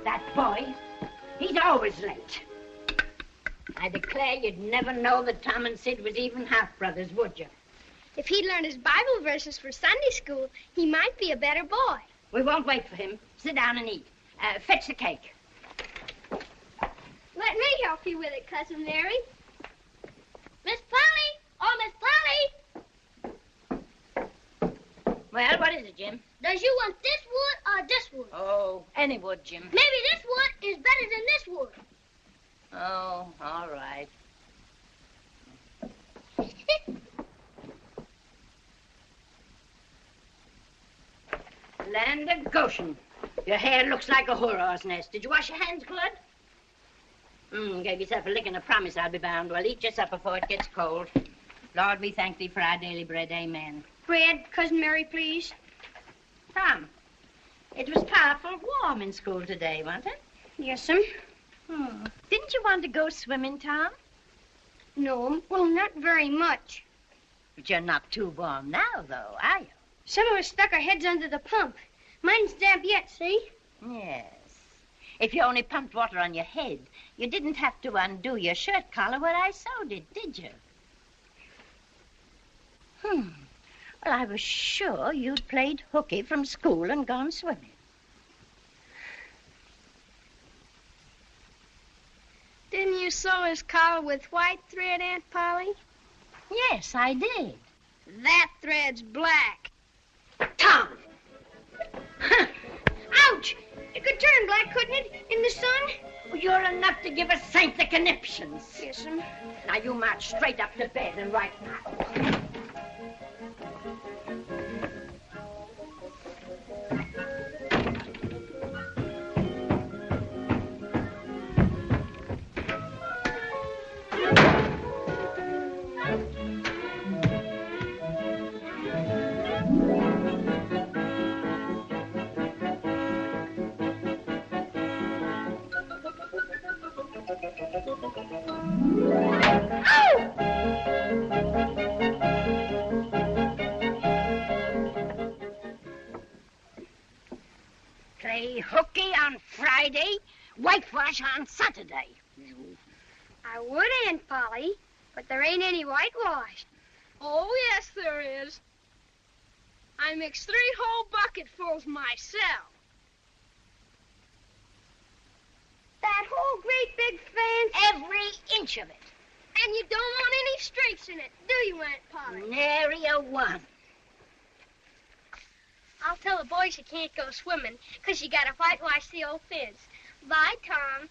That boy, he's always late. I declare you'd never know that Tom and Sid was even half-brothers, would you? If he'd learned his Bible verses for Sunday school, he might be a better boy. We won't wait for him. Sit down and eat. Fetch the cake. Let me help you with it, Cousin Mary. Miss Polly! Oh, Miss Polly! Well, what is it, Jim? Does you want this wood or this wood? Oh, any wood, Jim. Maybe this wood is better than this wood. Oh, all right. Land of Goshen. Your hair looks like a horror's nest. Did you wash your hands good? Gave yourself a lick and a promise, I'll be bound. Well, eat your supper before it gets cold. Lord, we thank thee for our daily bread. Amen. Bread, Cousin Mary, please. Tom, it was powerful warm in school today, wasn't it? Yes'm. Didn't you want to go swimming, Tom? No, well, not very much. But you're not too warm now, though, are you? Some of us stuck our heads under the pump. Mine's damp yet, see? Yes. If you only pumped water on your head, you didn't have to undo your shirt collar where I sewed it, did you? Well, I was sure you'd played hooky from school and gone swimming. Didn't you sew his collar with white thread, Aunt Polly? Yes, I did. That thread's black. Tom! Ouch! It could turn black, couldn't it, in the sun? You're enough to give a saint the conniptions. Yes'm. Now you march straight up to bed and right now. Play hooky on Friday, whitewash on Saturday. I would, Aunt Polly, but there ain't any whitewash. Oh, yes, there is. I mix 3 whole bucketfuls myself. That whole great big fence? Every inch of it. And you don't want any streaks in it, do you, Aunt Polly? Nary a one. I'll tell the boys you can't go swimming, 'cause you gotta whitewash the old fence. Bye, Tom.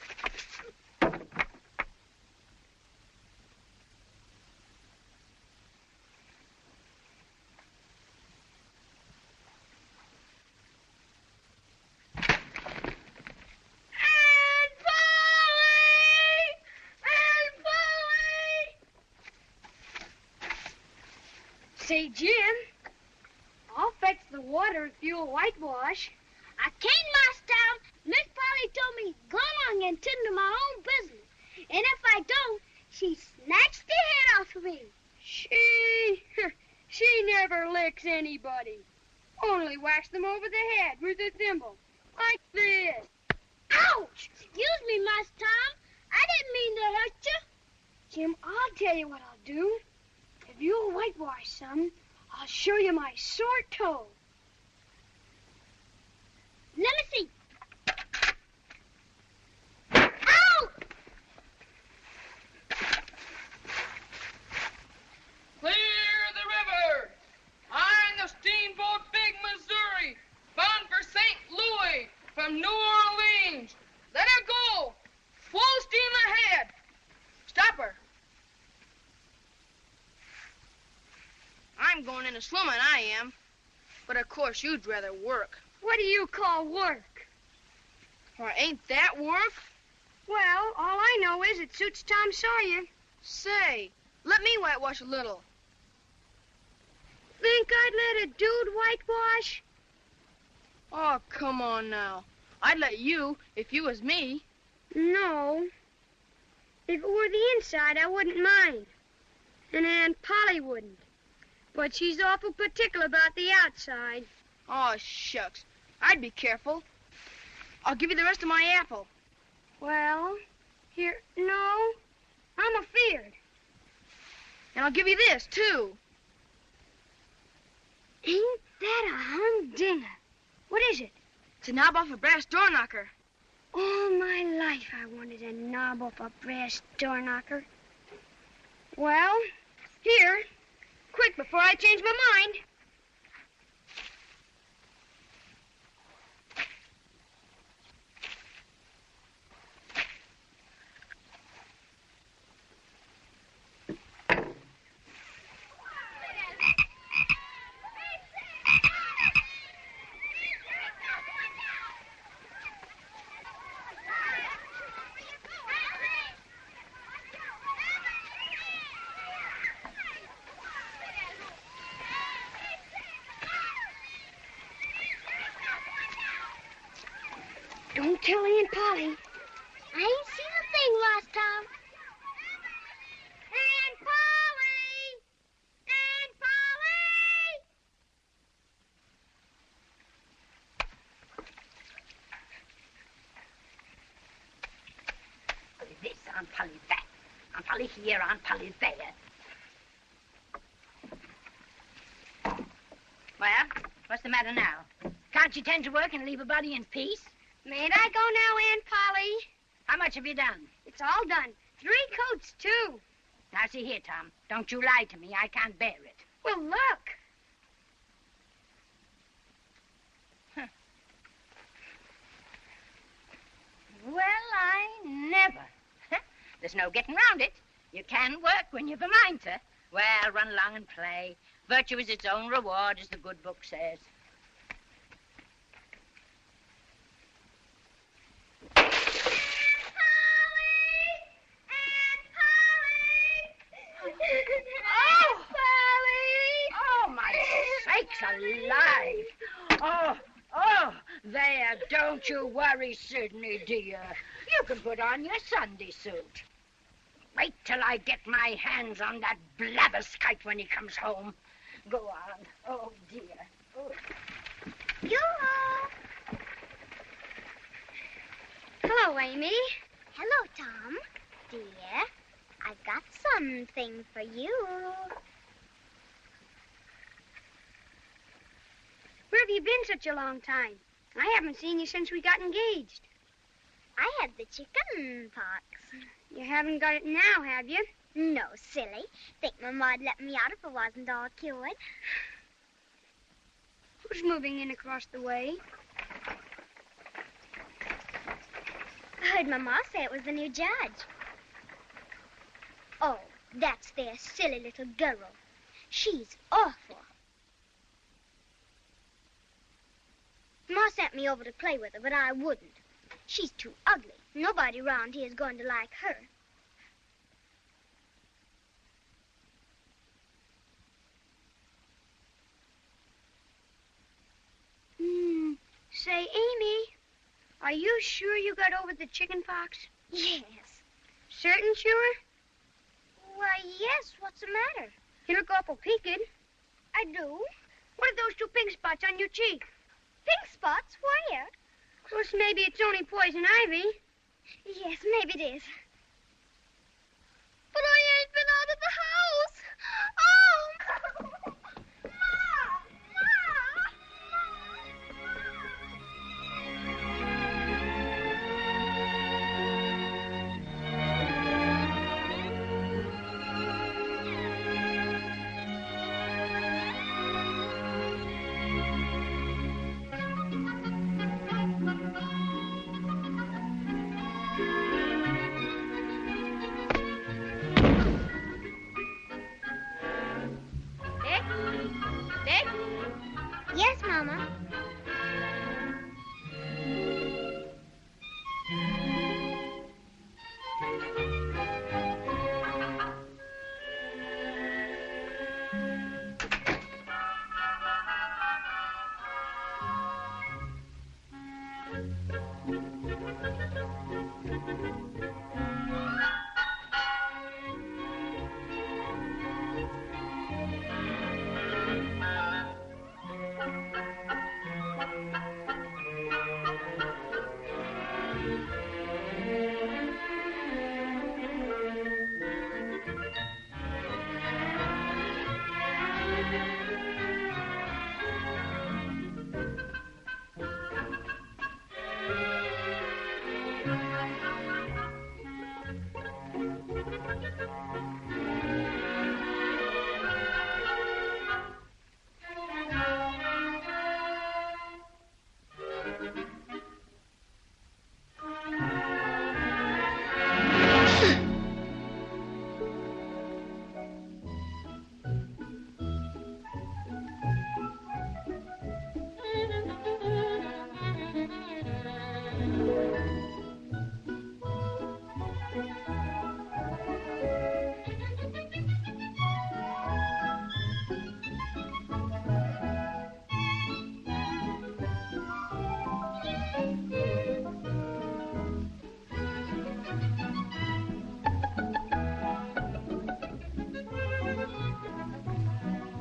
Say, Jim, I'll fetch the water if you'll whitewash. I can't, Master Tom. Miss Polly told me go along and tend to my own business. And if I don't, she snatched the head off of me. She never licks anybody. Only whacks them over the head with a thimble, like this. Ouch! Excuse me, Master Tom. I didn't mean to hurt you. Jim, I'll tell you what I'll do. If you'll whitewash some, I'll show you my sore toe. Let me see. Ow! Clear the river! I'm the steamboat Big Missouri, bound for St. Louis from New Orleans. Let her go! Full steam ahead! Stop her! I'm going into swimming, I am. But of course you'd rather work. What do you call work? Or ain't that work? Well, all I know is it suits Tom Sawyer. Say, let me whitewash a little. Think I'd let a dude whitewash? Oh, come on now. I'd let you if you was me. No. If it were the inside, I wouldn't mind. And Aunt Polly wouldn't. But she's awful particular about the outside. Oh, shucks. I'd be careful. I'll give you the rest of my apple. Well, here, no. I'm afeard. And I'll give you this, too. Ain't that a humdinger? What is it? It's a knob off a brass door knocker. All my life I wanted a knob off a brass door knocker. Well, here. Quick, before I change my mind. Don't tell Aunt Polly. I ain't seen a thing last time. Aunt Polly! Aunt Polly! Polly this, Aunt Polly that. Aunt Polly here, Aunt Polly there. Well, what's the matter now? Can't you tend to work and leave a body in peace? Mayn't I go now, Aunt Polly? How much have you done? It's all done. 3 coats, too. Now, see here, Tom. Don't you lie to me. I can't bear it. Well, look. Well, I never. There's no getting round it. You can work when you've a mind to. Well, run along and play. Virtue is its own reward, as the good book says. Alive. Oh, there, don't you worry, Sidney, dear. You can put on your Sunday suit. Wait till I get my hands on that blabberskite when he comes home. Go on. Oh, dear. Oh. Yoo-hoo! Hello, Amy. Hello, Tom. Dear, I've got something for you. Where have you been such a long time? I haven't seen you since we got engaged. I had the chicken pox. You haven't got it now, have you? No, silly. Think Mama'd let me out if it wasn't all cured. Who's moving in across the way? I heard Mama say it was the new judge. Oh, that's their silly little girl. She's awful. Ma sent me over to play with her, but I wouldn't. She's too ugly. Nobody around here is going to like her. Say, Amy, are you sure you got over the chicken pox? Yes. Certain sure? Why, yes. What's the matter? You look awful peaked. I do. What are those 2 pink spots on your cheek? Pink spots? Where? Of course, maybe it's only poison ivy. Yes, maybe it is. But I ain't been out of the house. Oh! Yes, Mama.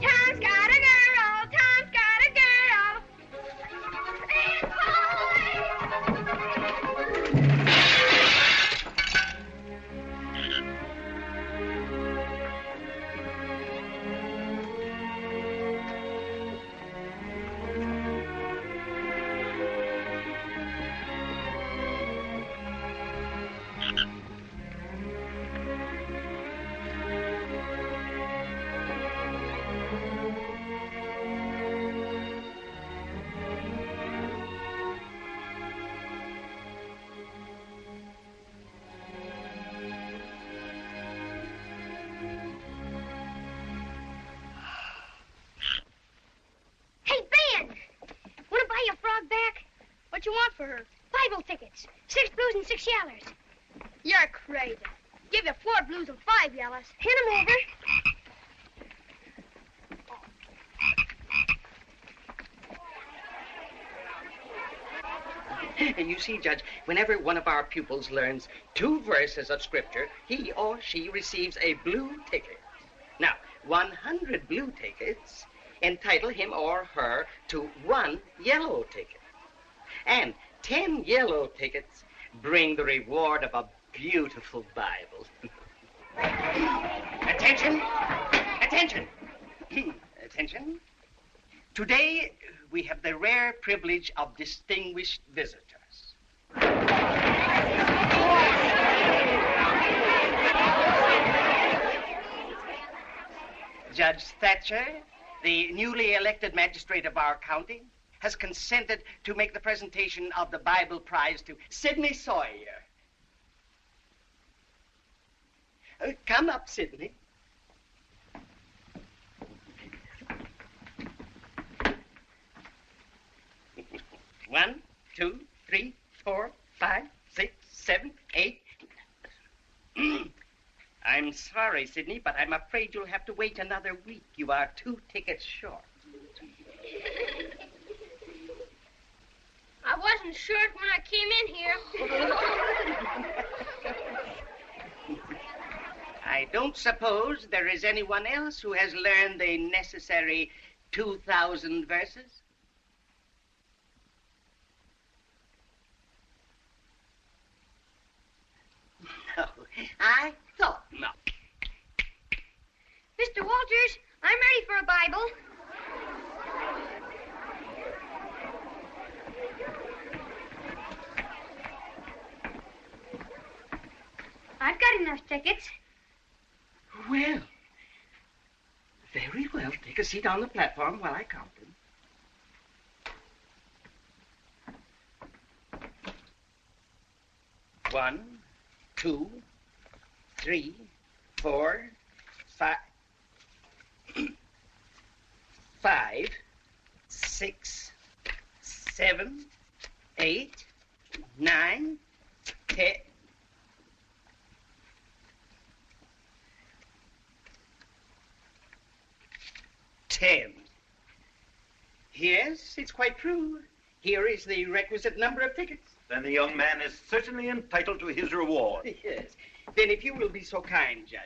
Tom's got a girl. Tom's got a girl. Hey, Ben! Want to buy your frog back? What you want for her? Bible tickets. 6 blues and 6 yellers. You're crazy. Give you 4 blues and 5 yellows. Hand 'em over. And you see, Judge, whenever one of our pupils learns 2 verses of Scripture, he or she receives a blue ticket. Now, 100 blue tickets entitle him or her to 1 yellow ticket. And 10 yellow tickets bring the reward of a beautiful Bible. Attention! Attention! Attention! Today, we have the rare privilege of distinguished visitors. Judge Thatcher, the newly elected magistrate of our county, has consented to make the presentation of the Bible prize to Sidney Sawyer. Come up, Sidney. One, 2, 3, 4, 5, 6, 7, 8. I'm sorry, Sidney, but I'm afraid you'll have to wait another week. You are 2 tickets short. I wasn't short when I came in here. I don't suppose there is anyone else who has learned the necessary 2,000 verses? No, I thought not. Mr. Walters, I'm ready for a Bible. I've got enough tickets. Well, very well. Take a seat on the platform while I count them. One, 2, 3, 4, 5, 5, 6, 7, 8, 9, 10. Yes, it's quite true. Here is the requisite number of tickets. Then the young man is certainly entitled to his reward. Yes. Then if you will be so kind, Judge.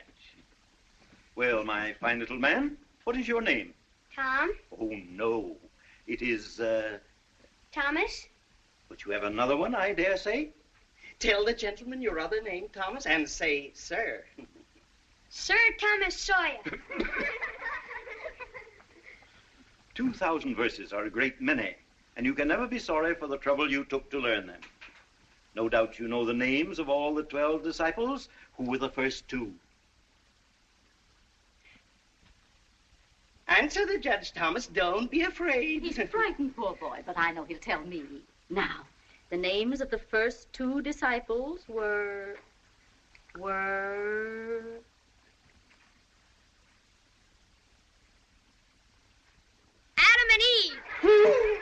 Well, my fine little man, what is your name? Tom? Oh, no. It is, Thomas? but you have another one, I dare say. Tell the gentleman your other name, Thomas, and say, sir. Sir Thomas Sawyer. 2,000 verses are a great many, and you can never be sorry for the trouble you took to learn them. No doubt you know the names of all the 12 disciples. Who were the first 2? Answer the judge, Thomas. Don't be afraid. He's frightened, poor boy, but I know he'll tell me. Now, the names of the first 2 disciples were... Adam and Eve.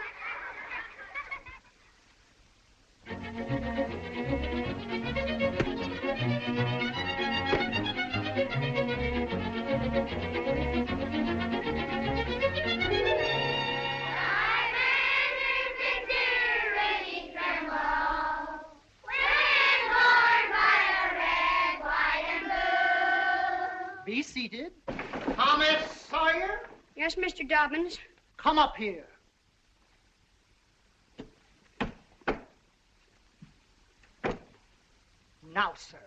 Be seated. Thomas Sawyer, Yes, Mr. Dobbins. come up here. Now, sir,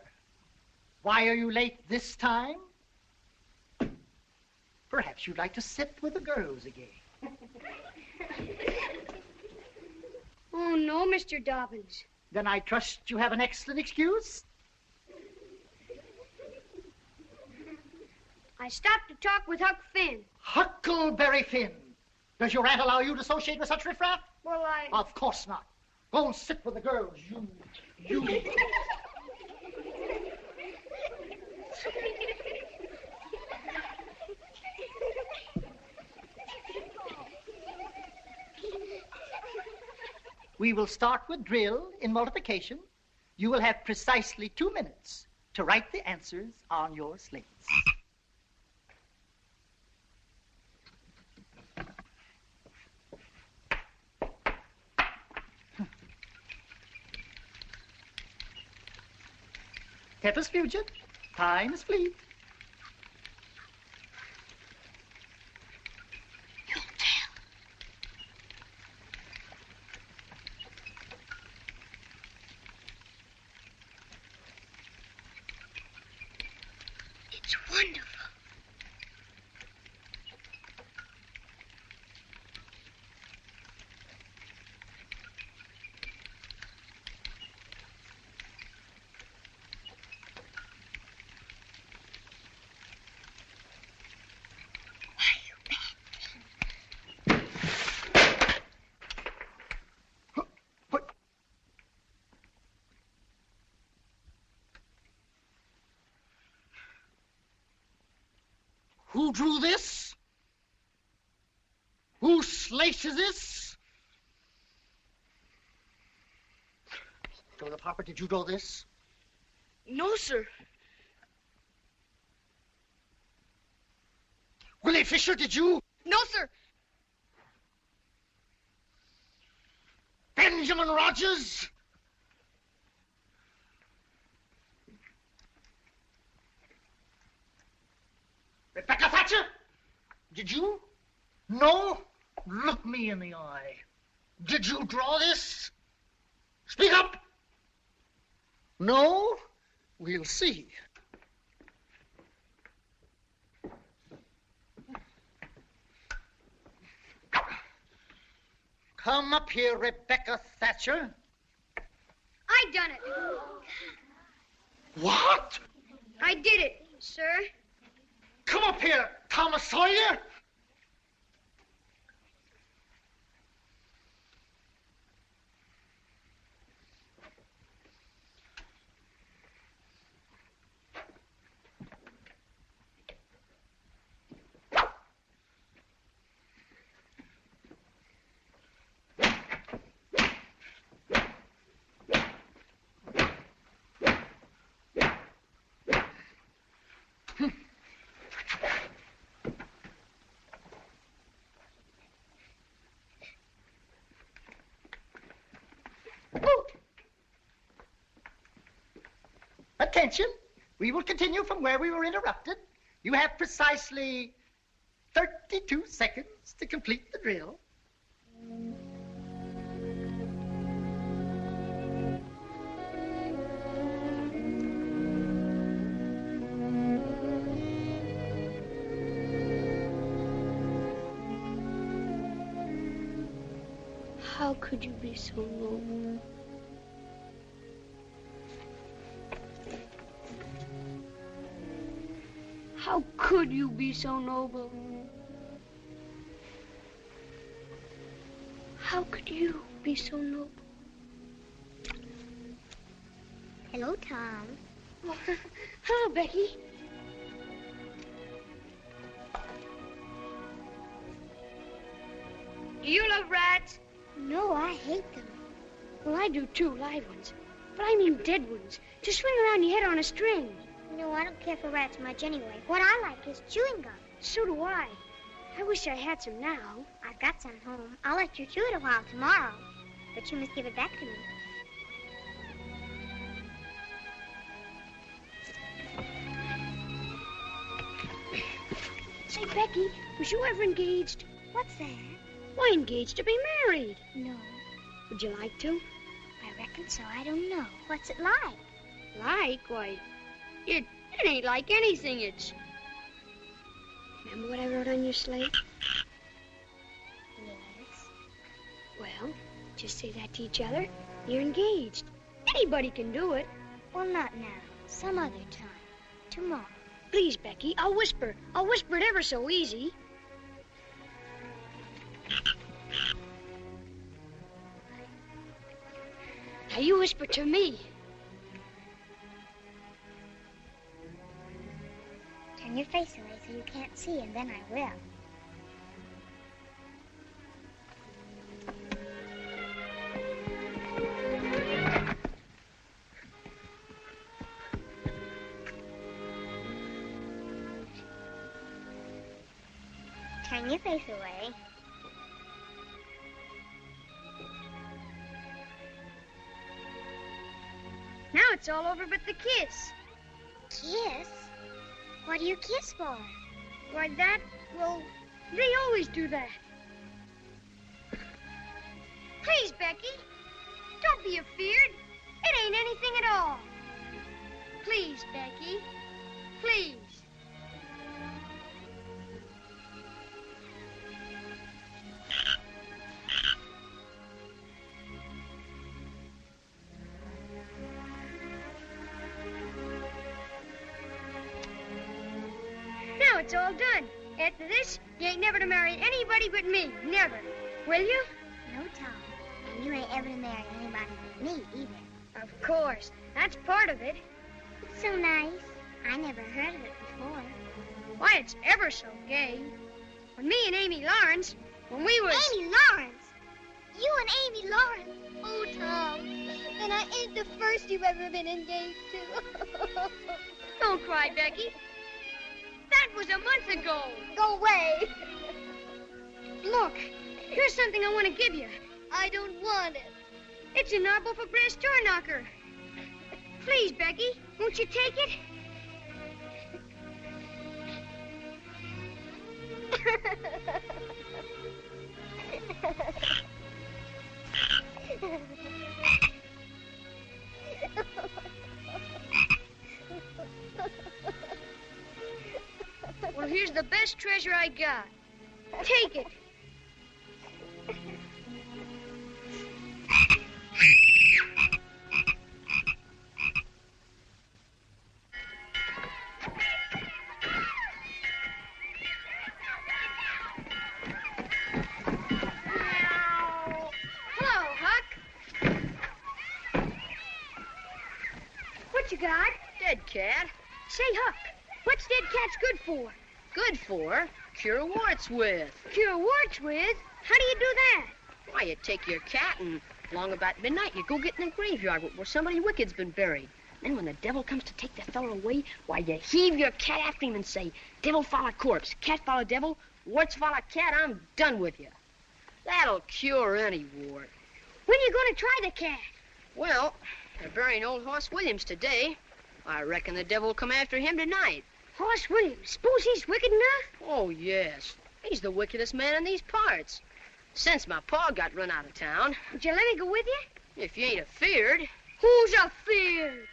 why are you late this time? Perhaps you'd like to sit with the girls again. Oh, no, Mr. Dobbins. Then I trust you have an excellent excuse? I stopped to talk with Huck Finn. Huckleberry Finn. Does your aunt allow you to associate with such riffraff? Well, Of course not. Go and sit with the girls, you. We will start with drill in multiplication. You will have precisely 2 minutes to write the answers on your slates. Tempus fugit, time is fleet. it's wonderful. Who drew this? Who slices this? Brother Popper, did you draw this? No, sir. Willie Fisher, did you? No, sir. Benjamin Rogers? Rebecca Thatcher? Did you? No? Look me in the eye. Did you draw this? Speak up! No? We'll see. Come up here, Rebecca Thatcher. I done it. What? I did it, sir. Come up here, Thomas Sawyer. Attention. We will continue from where we were interrupted. You have precisely 32 seconds to complete the drill. How could you be so noble? How could you be so noble? How could you be so noble? Hello, Tom. Oh, hello, Becky. Do you love rats? No, I hate them. Well, I do too, live ones. But I mean dead ones. To swing around your head on a string. No, I don't care for rats much anyway. What I like is chewing gum. So do I. I wish I had some now. I've got some home. I'll let you chew it a while tomorrow. But you must give it back to me. Say, Becky, was you ever engaged? What's that? Why, engaged to be married. No, Would you like to? I reckon so. I don't know. What's it like? Like? Why, it ain't like anything. It's... Remember what I wrote on your slate? Yes. Well, just say that to each other. You're engaged. Anybody can do it. Well, not now. Some other time. Tomorrow. Please, Becky, I'll whisper. I'll whisper it ever so easy. Now you whisper to me. Turn your face away so you can't see, and then I will. Turn your face away. Now it's all over but the kiss. Kiss? What do you kiss for? Why, that, well, they always do that. Please, Becky, don't be afeard. It ain't anything at all. Please, Becky, please. Now it's all done. After this, you ain't never to marry anybody but me. Never. Will you? No, Tom. And you ain't ever to marry anybody but me, either. Of course. That's part of it. It's so nice. I never heard of it before. Why, it's ever so gay. When me and Amy Lawrence, when we was... Amy Lawrence? You and Amy Lawrence? Oh, Tom. Then I ain't the first you've ever been engaged to. Don't cry, Becky. That was a month ago. Go away. Look, here's something I want to give you. I don't want it. It's an arbor for brass door knocker. Please, Becky, won't you take it? Well, here's the best treasure I got. Take it. Hello, Huck. What you got? Dead cat. Say, Huck, what's dead cats good for? Good for? Cure warts with. Cure warts with? How do you do that? Why, you take your cat and along about midnight you go get in the graveyard where somebody wicked's been buried. Then when the devil comes to take the fellow away, why, you heave your cat after him and say, devil follow corpse, cat follow devil, warts follow cat, I'm done with you. That'll cure any wart. When you going to try the cat? Well, they're burying old Hoss Williams today. I reckon the devil will come after him tonight. Hoss Williams, suppose he's wicked enough? Oh, yes. He's the wickedest man in these parts. Since my pa got run out of town. Would you let me go with you? If you ain't afeard. Who's afeard?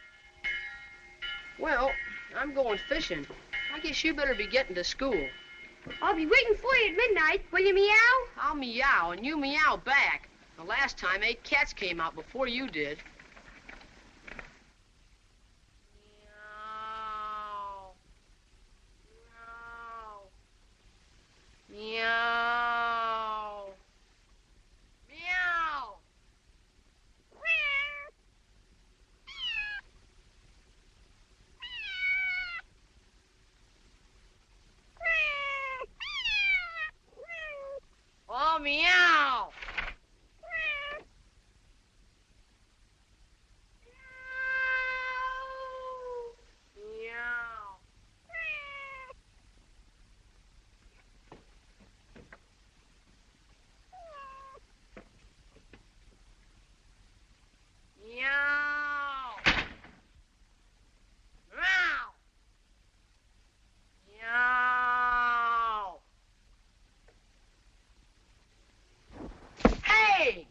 Well, I'm going fishing. I guess you better be getting to school. I'll be waiting for you at midnight. Will you meow? I'll meow and you meow back. The last time 8 cats came out before you did. Meow. Meow. Meow. Oh, meow. Hey!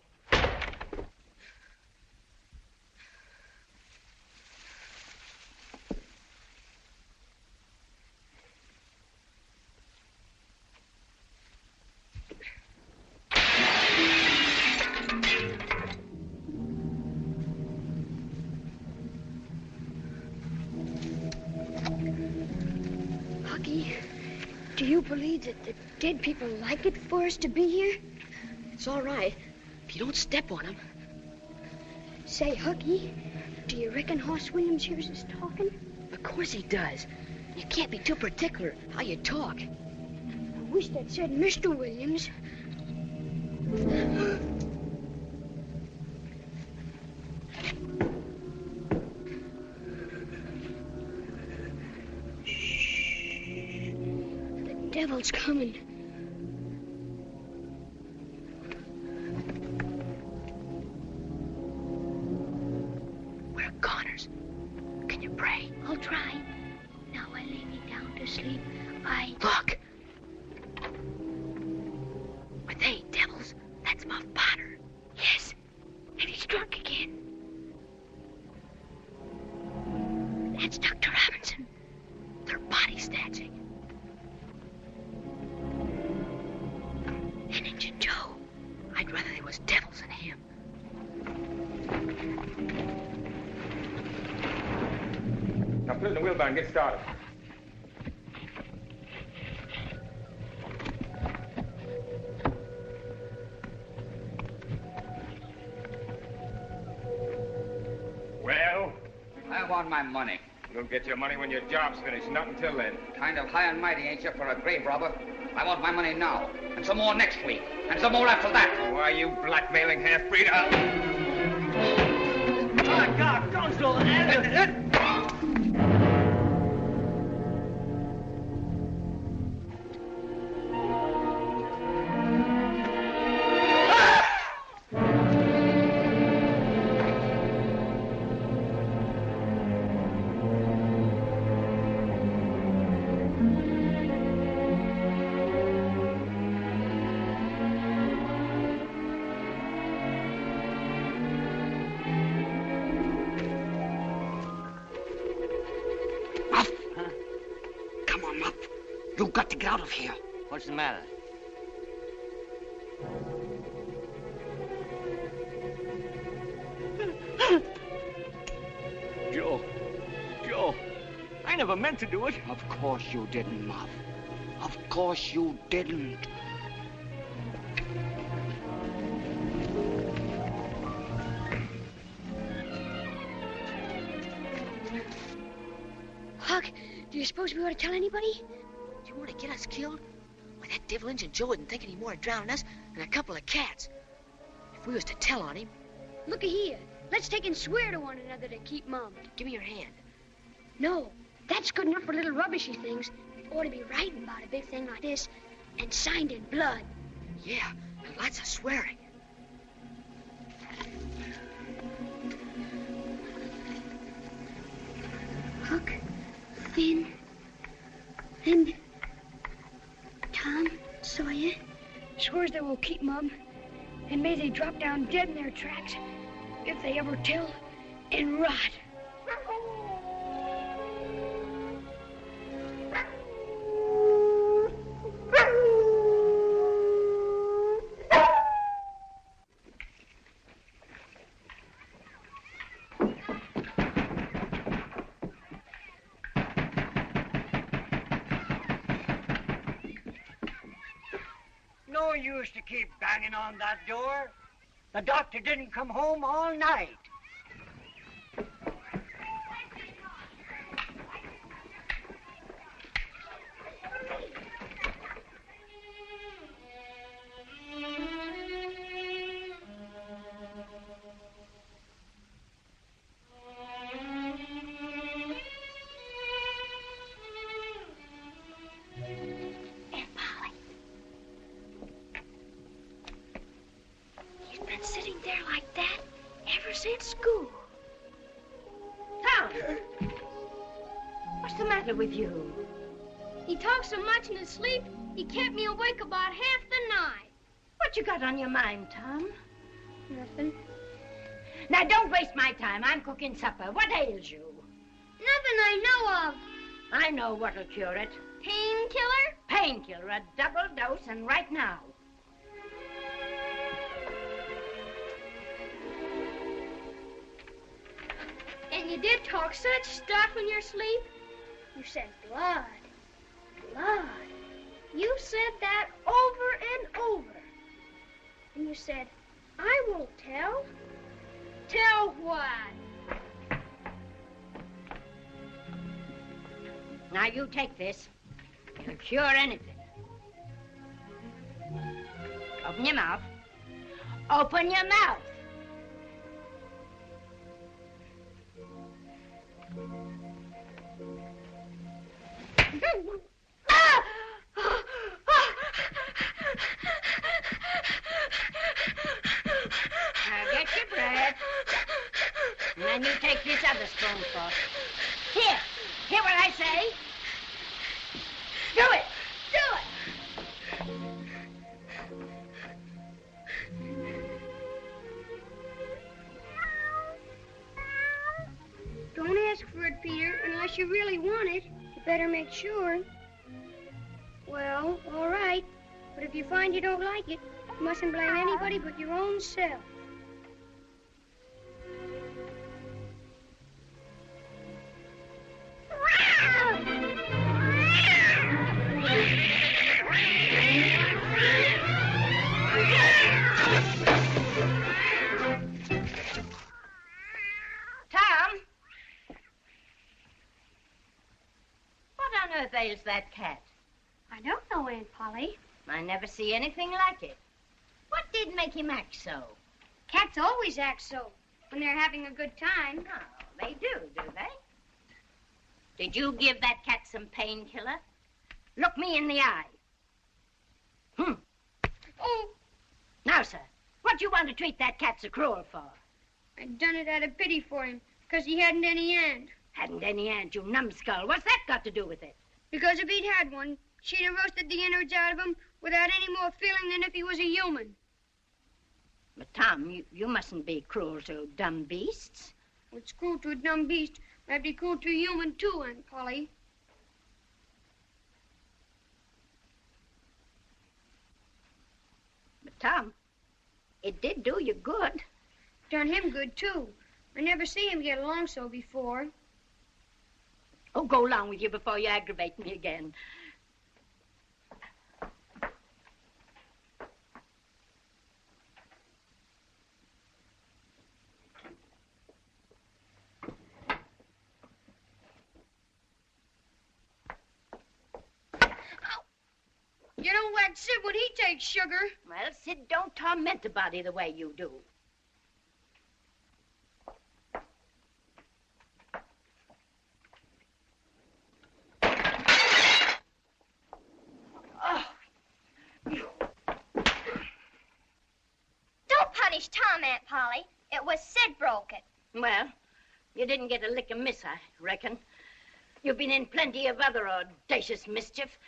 Huggy, do you believe that the dead people like it for us to be here? It's all right if you don't step on them. Say, Huggy, do you reckon Hoss Williams hears us talking? Of course he does. You can't be too particular how you talk. I wish that said Mr. Williams. The devil's coming. We're goners. Can you pray? I'll try. Now I lay me down to sleep. Look. Were they devils? That's my father. Yes. And he's drunk again. That's Dr. Robinson. They're body snatching. And Injun Joe. I'd rather they was devils than him. Now put it in the wheelbarrow and get started. Well? I want my money. You'll get your money when your job's finished, not until then. Kind of high and mighty, ain't you, for a grave robber? I want my money now, and some more next week, and some more after that. Why, you blackmailing half-breed? My God, don't do that. You've got to get out of here. What's the matter? Joe, I never meant to do it. Of course you didn't, Muff. Of course you didn't. Huck, do you suppose we ought to tell anybody? You want to get us killed? Why, that devil Injun Joe wouldn't think any more of drowning us than a couple of cats. If we was to tell on him... Looky here. Let's take and swear to one another to keep mum. Give me your hand. No, that's good enough for little rubbishy things. Ought to be writing about a big thing like this and signed in blood. Yeah, and lots of swearing. Huck, Finn, and Tom, Sawyer swears they will keep mum, and may they drop down dead in their tracks if they ever tell and rot. no use to keep banging on that door. The doctor didn't come home all night. Sitting there like that ever since school. Tom! What's the matter with you? He talked so much in his sleep, he kept me awake about half the night. What you got on your mind, Tom? Nothing. Now, don't waste my time. I'm cooking supper. What ails you? Nothing I know of. I know what'll cure it. Painkiller? Painkiller, a double dose, and right now. And you did talk such stuff in your sleep? You said blood. Blood. You said that over and over. And you said, I won't tell. Tell what? Now, you take this. It'll cure anything. Open your mouth. Open your mouth. Now get your breath. And then you take this other spoonful. Here. Hear what I say? Do it. Do it. Don't ask for it, Peter, unless you really want it. You better make sure. Well, all right. But if you find you don't like it, you mustn't blame anybody but your own self. Tom? What on earth ails that cat? I don't know, Aunt Polly. I never see anything like it. What did make him act so? Cats always act so when they're having a good time. Oh, they do they? Did you give that cat some painkiller? Look me in the eye. Oh! Now, sir, what you want to treat that cat so cruel for? I done it out of pity for him, because he hadn't any aunt. Hadn't any aunt, you numbskull. What's that got to do with it? Because if he'd had one, she'd have roasted the innards out of him without any more feeling than if he was a human. But, Tom, you mustn't be cruel to dumb beasts. What's cruel to a dumb beast might be cruel to a human, too, Aunt Polly. But, Tom, it did do you good. Done him good, too. I never see him get along so before. Oh, go along with you before you aggravate me again. You don't whack Sid when he takes sugar. Well, Sid don't torment a body the way you do. Don't punish Tom, Aunt Polly. It was Sid broke it. Well, you didn't get a lick of miss, I reckon. You've been in plenty of other audacious mischief.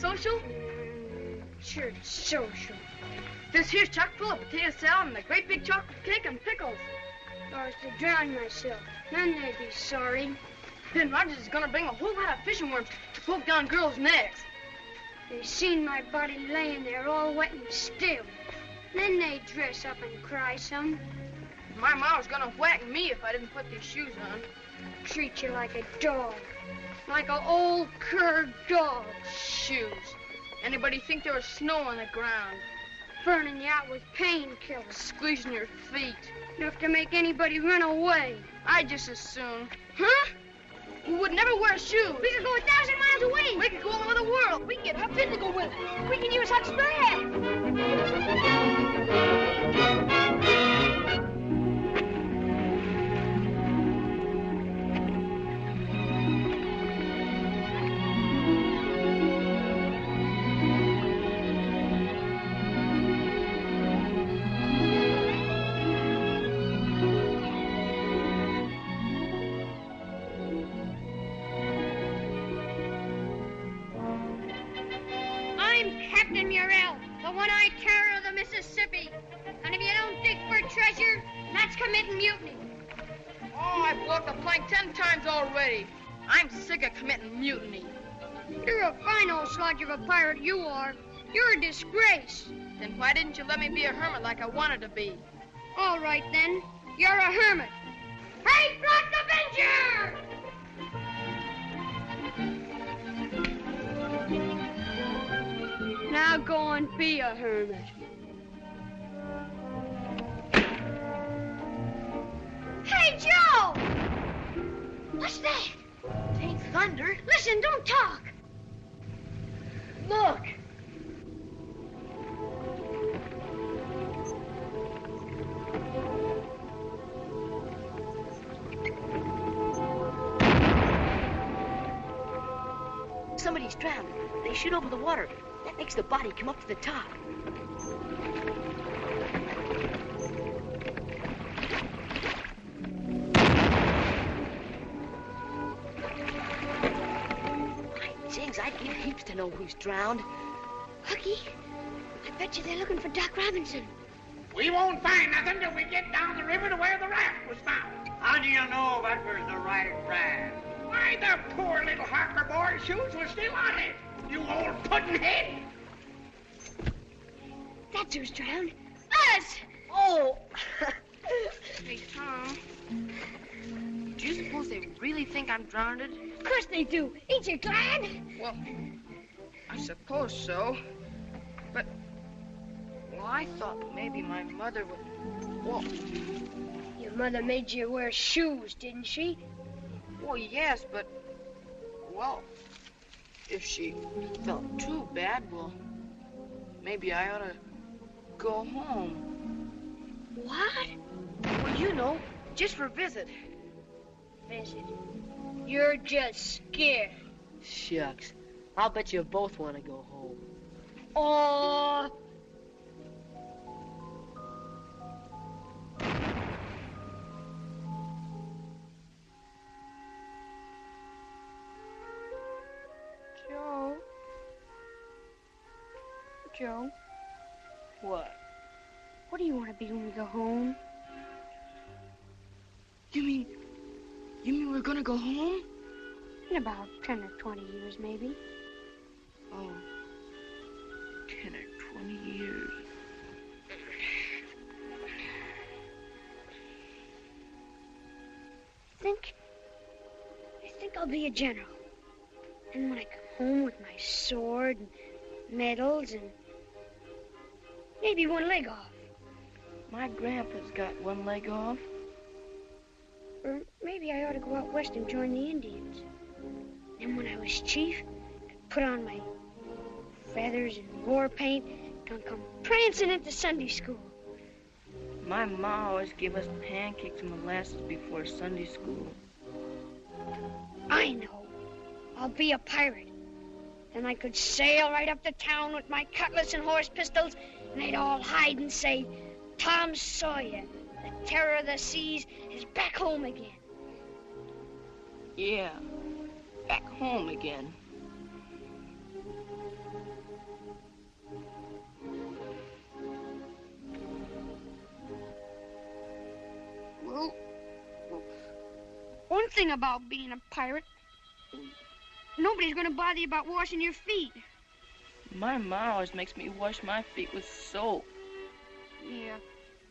social? Sure, it's social. This here's chock full of potato salad and a great big chocolate cake and pickles. I was to drown myself. Then they'd be sorry. Then Rogers is gonna bring a whole lot of fishing worms to poke down girls' necks. They seen my body laying there all wet and still. Then they'd dress up and cry some. My ma was gonna whack me if I didn't put these shoes on. Treat you like a dog. Like an old cur dog. Shoes. Anybody think there was snow on the ground? Burning you out with painkillers. Squeezing your feet. Enough to make anybody run away. I'd just as soon. Huh? We would never wear shoes. We could go 1,000 miles away. We could go all over the world. We can get Huck Finn to go with us. We can use Huck's bread. I'm sick of committing mutiny. You're a fine old slodge of a pirate, you are. You're a disgrace. Then why didn't you let me be a hermit like I wanted to be? All right, then. You're a hermit. Hey, Blood Avenger! Now go and be a hermit. Hey, Joe! What's that? It ain't thunder. Listen, don't talk. Look. Somebody's drowned. They shoot over the water. That makes the body come up to the top. I'd give heaps to know who's drowned. Hucky, I bet you they're looking for Doc Robinson. We won't find nothing till we get down the river to where the raft was found. How do you know that was the right raft? Why, the poor little Harper boy's shoes were still on it. You old puddin'-head. That's who's drowned. Us! Oh! Hey, Tom. Do you suppose they really think I'm drowned? Of course they do. Ain't you glad? Well, I suppose so. But, well, I thought maybe my mother would... Well... Your mother made you wear shoes, didn't she? Well, yes, but... Well, if she felt too bad, well, maybe I ought to go home. What? Well, you know, just for a visit. Visit? You're just scared. Shucks. I'll bet you both want to go home. Oh. Joe. Joe. What? What do you want to be when we go home? You mean we're gonna go home? In about 10 or 20 years, maybe. Oh, 10 or 20 years. I think I'll be a general. And when I come home with my sword and medals and maybe one leg off. My grandpa's got one leg off. Or maybe I ought to go out west and join the Indians. And when I was chief, I'd put on my feathers and war paint and come prancing into Sunday school. My ma always gave us pancakes and molasses before Sunday school. I know. I'll be a pirate. Then I could sail right up to town with my cutlass and horse pistols, and they'd all hide and say, Tom Sawyer, the terror of the seas, is back home again. Yeah, back home again. Well, one thing about being a pirate, nobody's going to bother you about washing your feet. My ma always makes me wash my feet with soap. Yeah,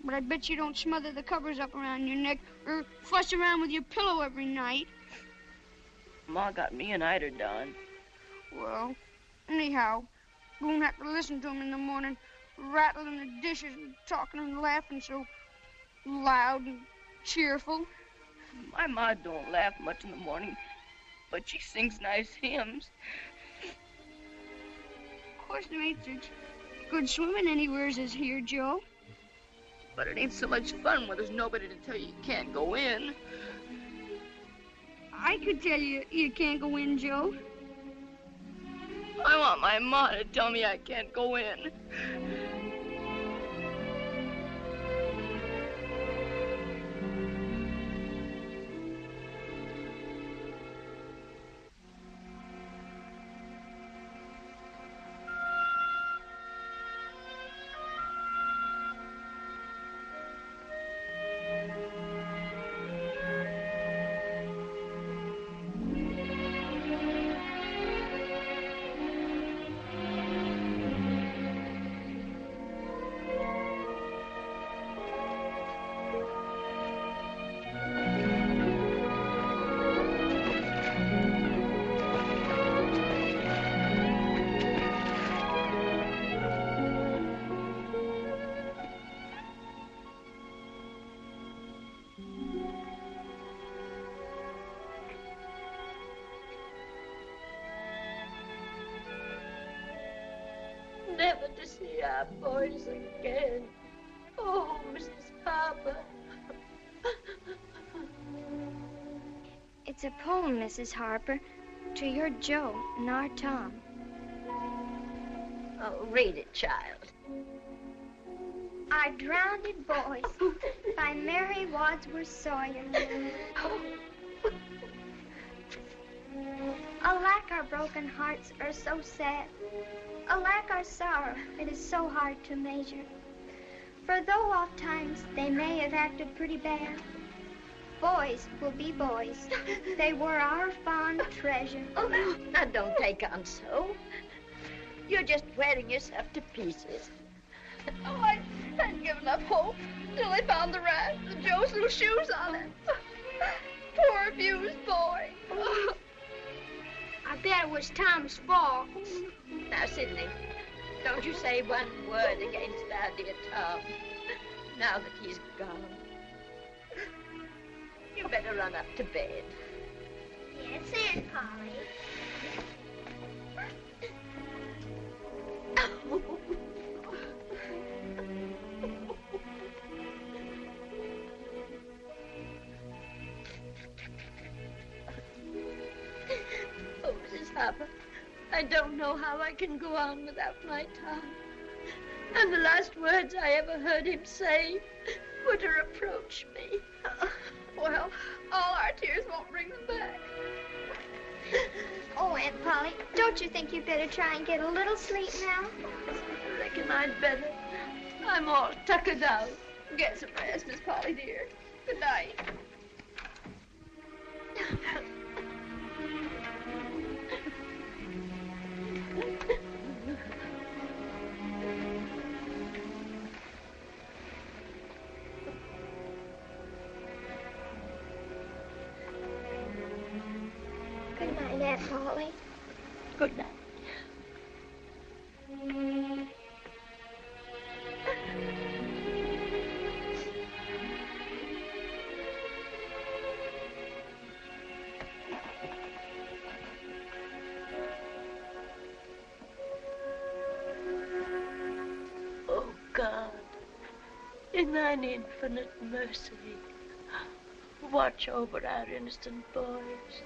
but I bet you don't smother the covers up around your neck or fuss around with your pillow every night. Ma got me an eider done. Well, anyhow, you won't have to listen to him in the morning, rattling the dishes and talking and laughing so loud and cheerful. My ma don't laugh much in the morning, but she sings nice hymns. Of course, there ain't such good swimming anywheres as here, Joe. But it ain't so much fun when there's nobody to tell you can't go in. I could tell you you can't go in, Joe. I want my ma to tell me I can't go in. Never to see our boys again. Oh, Mrs. Harper. It's a poem, Mrs. Harper, to your Joe and our Tom. Oh, read it, child. Our Drowned Boys by Mary Wadsworth Sawyer. Alack, our broken hearts are so sad. Alack, our sorrow, it is so hard to measure. For though oft times they may have acted pretty bad, boys will be boys. They were our fond treasure. Oh, now don't take on so. You're just wearing yourself to pieces. Oh, I'd given up hope till I found the rat with Joe's little shoes on it. Poor abused boy. I bet it was Tom's fault. Now, Sidney, don't you say one word against our dear Tom, now that he's gone. You better run up to bed. Yes, Aunt Polly. Oh, Mrs. Harper, I don't know how I can go on without my Tom. And the last words I ever heard him say were to reproach me. Well, all our tears won't bring them back. Oh, Aunt Polly, don't you think you'd better try and get a little sleep now? I reckon I'd better. I'm all tuckered out. Get some rest, Miss Polly, dear. Good night. Good night, Aunt Polly. Good night. Oh, God, in thine infinite mercy, watch over our innocent boys.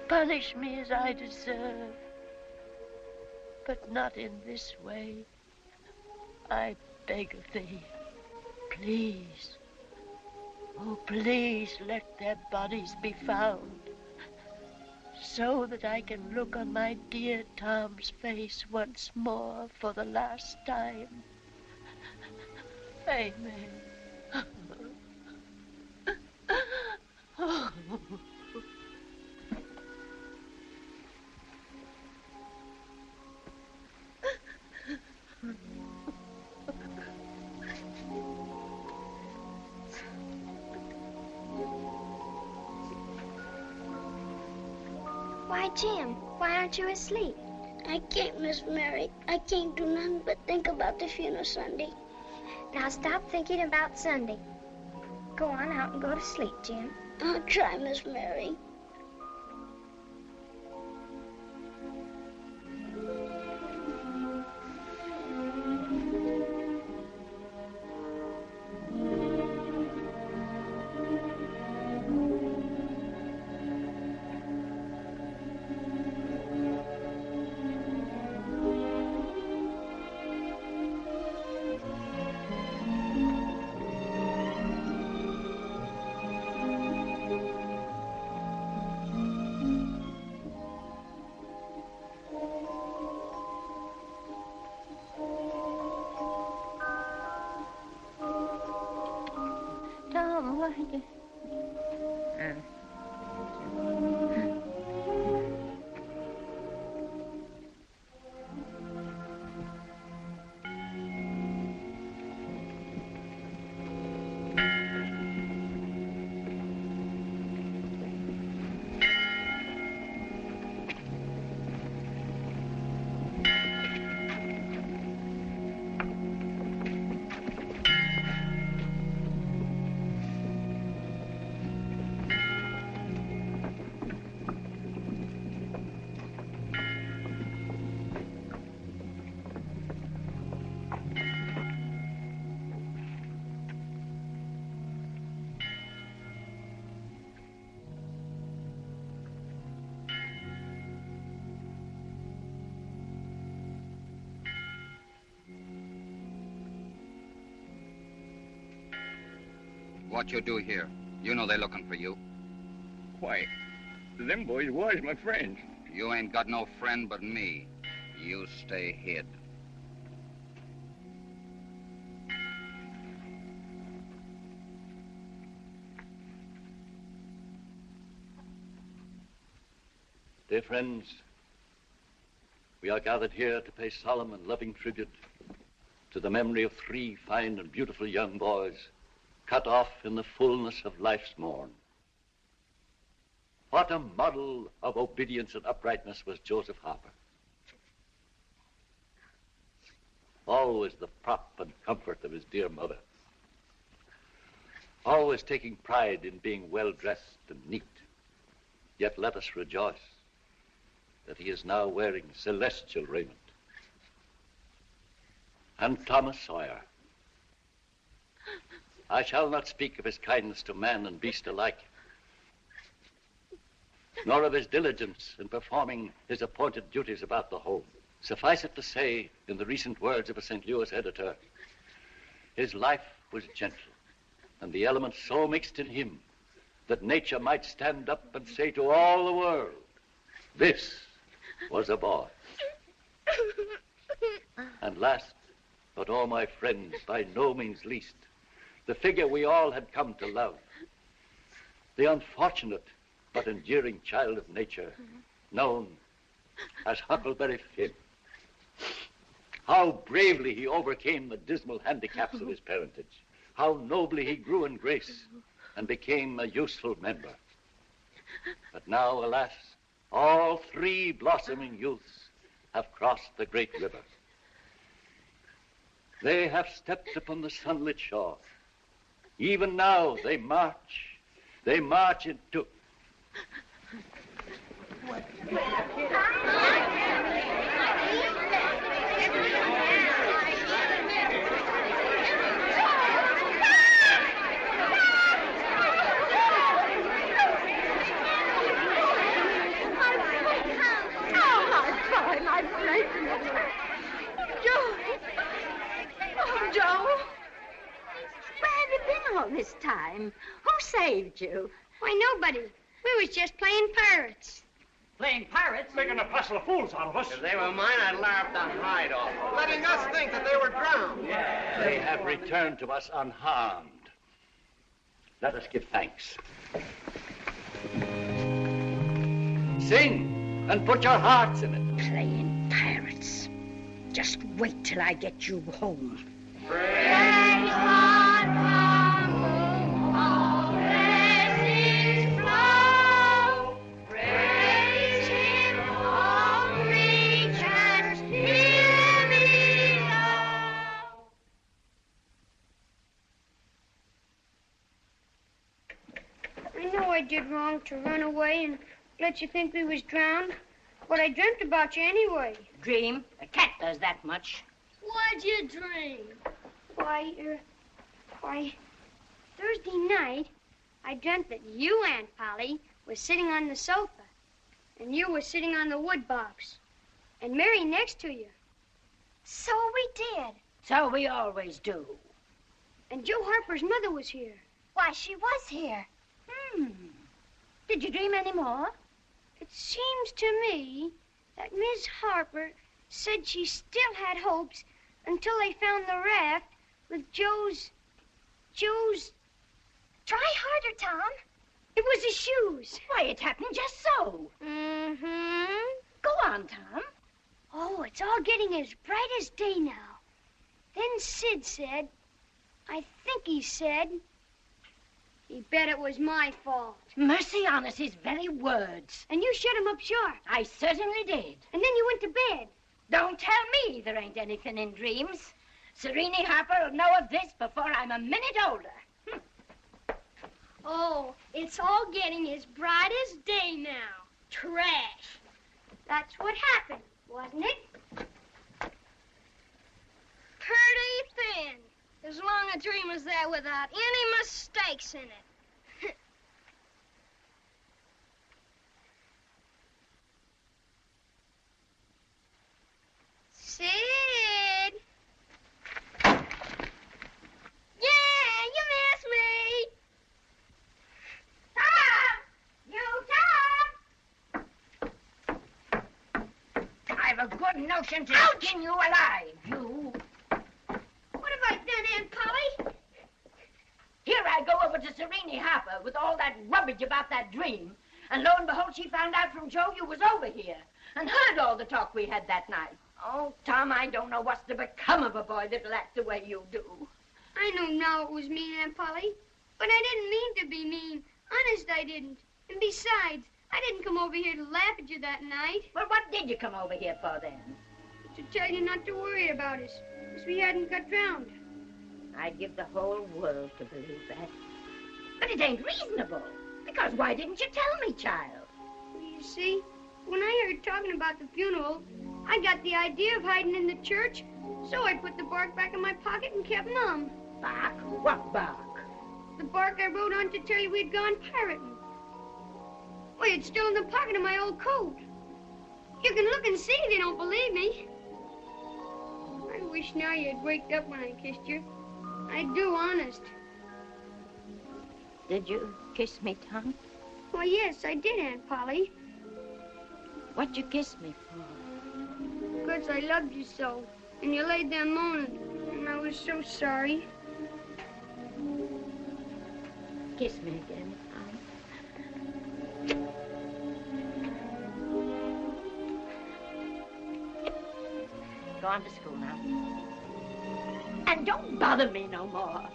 Punish me as I deserve, but not in this way. I beg of thee, please, oh, please let their bodies be found, so that I can look on my dear Tom's face once more for the last time. Amen. Why, Jim, why aren't you asleep? I can't, Miss Mary. I can't do nothing but think about the funeral Sunday. Now stop thinking about Sunday. Go on out and go to sleep, Jim. I'll try, Miss Mary. Tom, why did... What you do here? You know they're looking for you. Why, them boys was my friends. You ain't got no friend but me. You stay hid. Dear friends, we are gathered here to pay solemn and loving tribute to the memory of 3 fine and beautiful young boys cut off in the fullness of life's morn. What a model of obedience and uprightness was Joseph Harper. Always the prop and comfort of his dear mother. Always taking pride in being well-dressed and neat. Yet let us rejoice that he is now wearing celestial raiment. And Thomas Sawyer. I shall not speak of his kindness to man and beast alike, nor of his diligence in performing his appointed duties about the home. Suffice it to say, in the recent words of a St. Louis editor, his life was gentle, and the elements so mixed in him that nature might stand up and say to all the world, this was a boy. And last, but all my friends, by no means least, the figure we all had come to love, the unfortunate but endearing child of nature, known as Huckleberry Finn. How bravely he overcame the dismal handicaps of his parentage. How nobly he grew in grace and became a useful member. But now, alas, all 3 blossoming youths have crossed the great river. They have stepped upon the sunlit shore. Even now they march into... All this time. Who saved you? Why, nobody. We was just playing pirates. Playing pirates? Making a passel of fools out of us. If they were mine, I'd laugh the hide off. Letting us think that they were drowned. They have returned to us unharmed. Let us give thanks. Sing and put your hearts in it. Playing pirates. Just wait till I get you home. Praise God from whom all blessings flow. Praise Him. I did wrong to run away and let you think we was drowned. But I dreamt about you anyway. Dream? A cat does that much. What'd you dream? Why, Thursday night, I dreamt that you, Aunt Polly, was sitting on the sofa, and you were sitting on the wood box, and Mary next to you. So we did. So we always do. And Joe Harper's mother was here. Why, she was here. Did you dream any more? It seems to me that Miss Harper said she still had hopes until they found the raft with Joe's... Try harder, Tom. It was his shoes. Why, it happened just so. Go on, Tom. Oh, it's all getting as bright as day now. Then Sid said, I think he said, he bet it was my fault. Mercy on us, his very words. And you shut him up sharp. I certainly did. And then you went to bed. Don't tell me there ain't anything in dreams. Serene Harper will know of this before I'm a minute older. Oh, it's all getting as bright as day now. Trash. That's what happened, wasn't it? Pretty thin. As long a dream as that without any mistakes in it. Sid! Yeah, you missed me! Tom! You, Tom! I've a good notion to skin you alive, you. What have I done, Aunt Polly? Here I go over to Serene Harper with all that rubbish about that dream. And lo and behold, she found out from Joe you was over here and heard all the talk we had that night. Oh, Tom, I don't know what's to become of a boy that'll act the way you do. I know now it was mean, Aunt Polly. But I didn't mean to be mean. Honest, I didn't. And besides, I didn't come over here to laugh at you that night. Well, what did you come over here for, then? To tell you not to worry about us, because we hadn't got drowned. I'd give the whole world to believe that. But it ain't reasonable. Because why didn't you tell me, child? You see, when I heard talking about the funeral, I got the idea of hiding in the church, so I put the bark back in my pocket and kept mum. Bark? What bark? The bark I wrote on to tell you we'd gone pirating. Why, it's still in the pocket of my old coat. You can look and see if you don't believe me. I wish now you'd waked up when I kissed you. I do, honest. Did you kiss me, Tom? Why, yes, I did, Aunt Polly. What'd you kiss me for? Because I loved you so. And you laid there moaning. And I was so sorry. Kiss me again, Tom. Go on to school now. And don't bother me no more.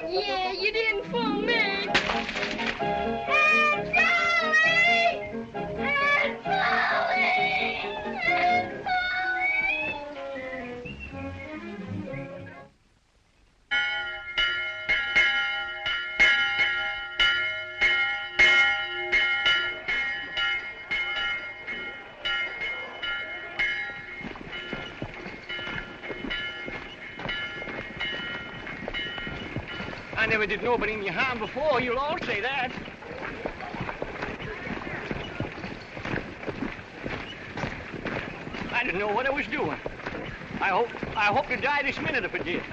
Yeah, you didn't fool me. I never did nobody any harm before. You'll all say that. I didn't know what I was doing. I hope to die this minute if it did.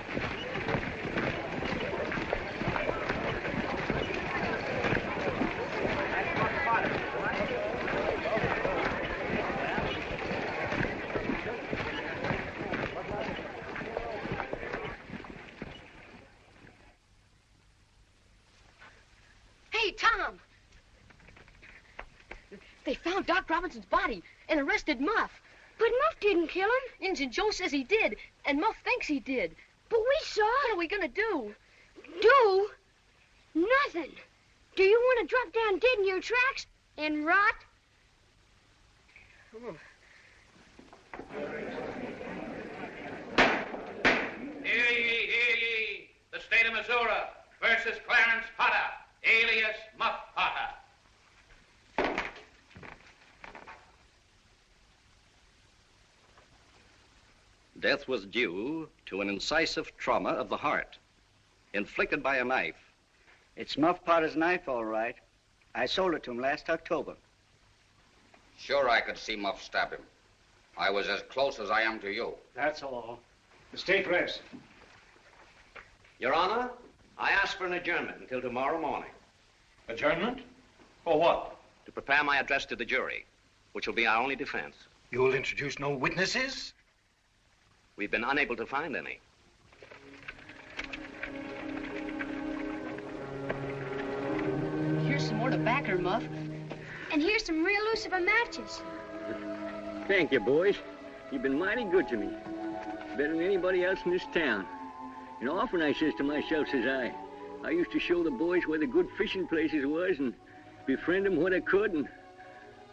Hey, Tom. They found Doc Robinson's body and arrested Muff. But Muff didn't kill him. Injun Joe says he did, and Muff thinks he did. But we saw. What are we gonna do? Do? Nothing. Do you want to drop down dead in your tracks and rot? Oh. Hear ye, hear ye. The state of Missouri versus Clarence Potter, alias Muff Potter. Death was due to an incisive trauma of the heart, inflicted by a knife. It's Muff Potter's knife, all right. I sold it to him last October. Sure, I could see Muff stab him. I was as close as I am to you. That's all. The state rests. Your Honor, I ask for an adjournment until tomorrow morning. Adjournment? For what? To prepare my address to the jury, which will be our only defense. You'll introduce no witnesses? We've been unable to find any. Here's some more tobacco, Muff. And here's some real Lucifer matches. Thank you, boys. You've been mighty good to me. Better than anybody else in this town. And often I says to myself, says I used to show the boys where the good fishing places was and befriend them when I could, and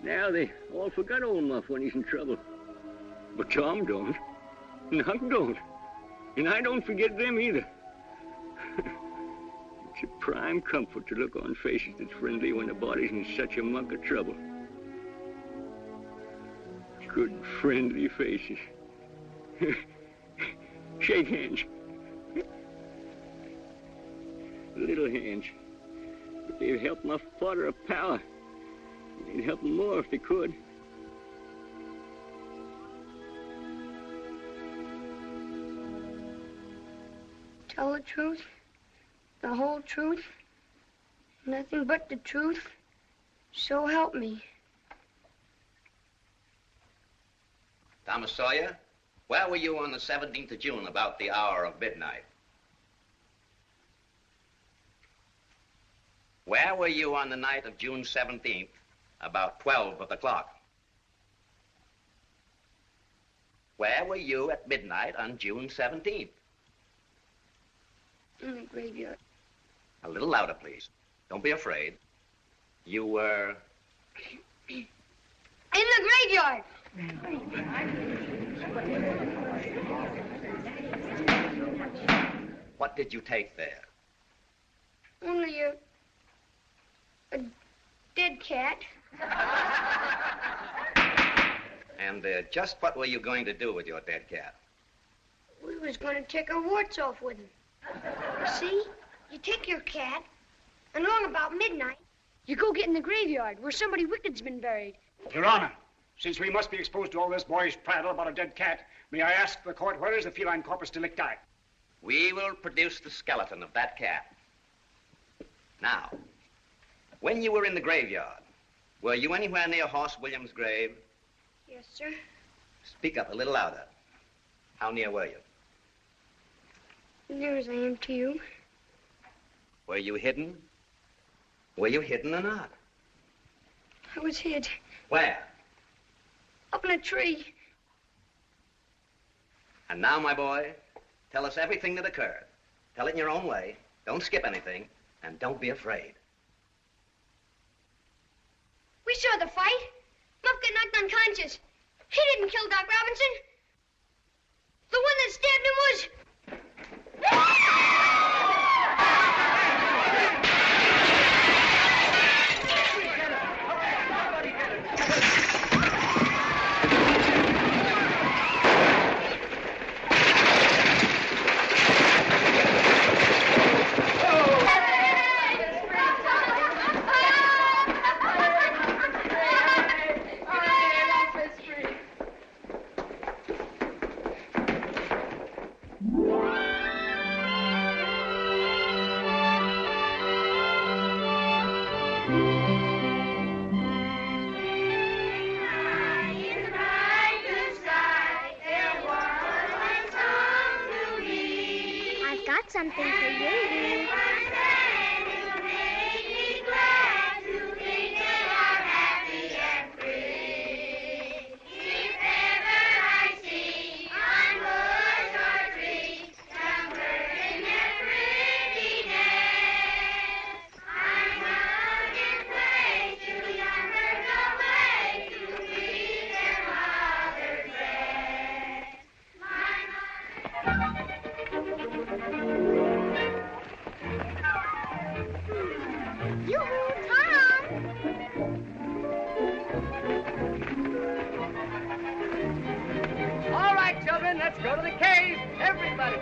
now they all forgot old Muff when he's in trouble. But Tom don't. And Huck don't. And I don't forget them either. It's a prime comfort to look on faces that's friendly when the body's in such a muck of trouble. Good, friendly faces. Shake hands. Little hands. But they've helped Muff Potter a power. They'd help him more if they could. Tell the truth, the whole truth, nothing but the truth, so help me. Thomas Sawyer, where were you on the 17th of June about the hour of midnight? Where were you on the night of June 17th, about 12 of the clock? Where were you at midnight on June 17th? In the graveyard. A little louder, please. Don't be afraid. You were... In the graveyard! What did you take there? Only a dead cat. And just what were you going to do with your dead cat? We was going to take our warts off with him. See? You take your cat, and along about midnight, you go get in the graveyard where somebody wicked's been buried. Your Honor, since we must be exposed to all this boyish prattle about a dead cat, may I ask the court, where is the feline corpus delicti? We will produce the skeleton of that cat. Now, when you were in the graveyard, were you anywhere near Hoss Williams' grave? Yes, sir. Speak up a little louder. How near were you? Near as I am to you. Were you hidden? Were you hidden or not? I was hid. Where? Up in a tree. And now, my boy, tell us everything that occurred. Tell it in your own way. Don't skip anything, and don't be afraid. We saw the fight. Muff got knocked unconscious. He didn't kill Doc Robinson. The one that stabbed him was... Something for you. Yoo-hoo, Tom! All right, children, let's go to the cave. Everybody.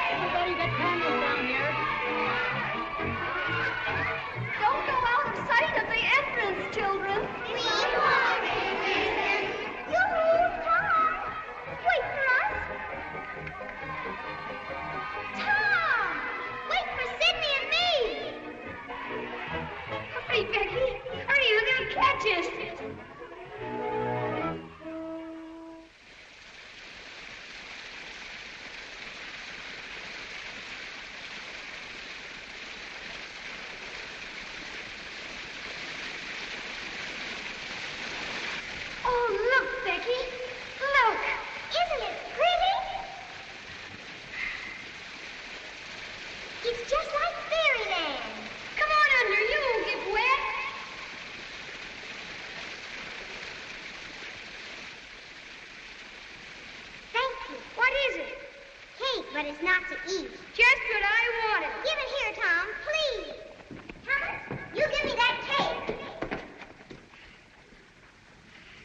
Everybody get candles down here. Don't go out of sight of the entrance, children. Yoo-hoo, Tom! Wait for us. Tom! Wait for Sidney and me! Hurry, Becky. Hurry, we're going to catch us. Oh, look, Becky. Look. Isn't it pretty? It's just like fairyland. Come on under. You won't get wet. Thank you. What is it? Cake, but it's not to eat. Just what I wanted. Give it here, Tom, please. Thomas, you give me that cake.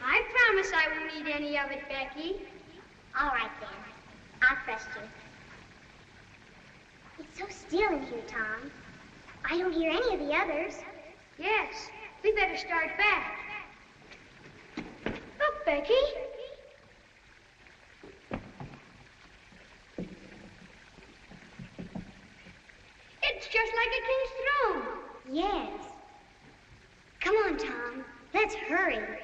I promise I won't eat any of it, Becky. All right, then. I'll trust you. It's so still in here, Tom. I don't hear any of the others. Yes, we better start back. Look, Becky. It's just like a king's throne. Yes. Come on, Tom. Let's hurry.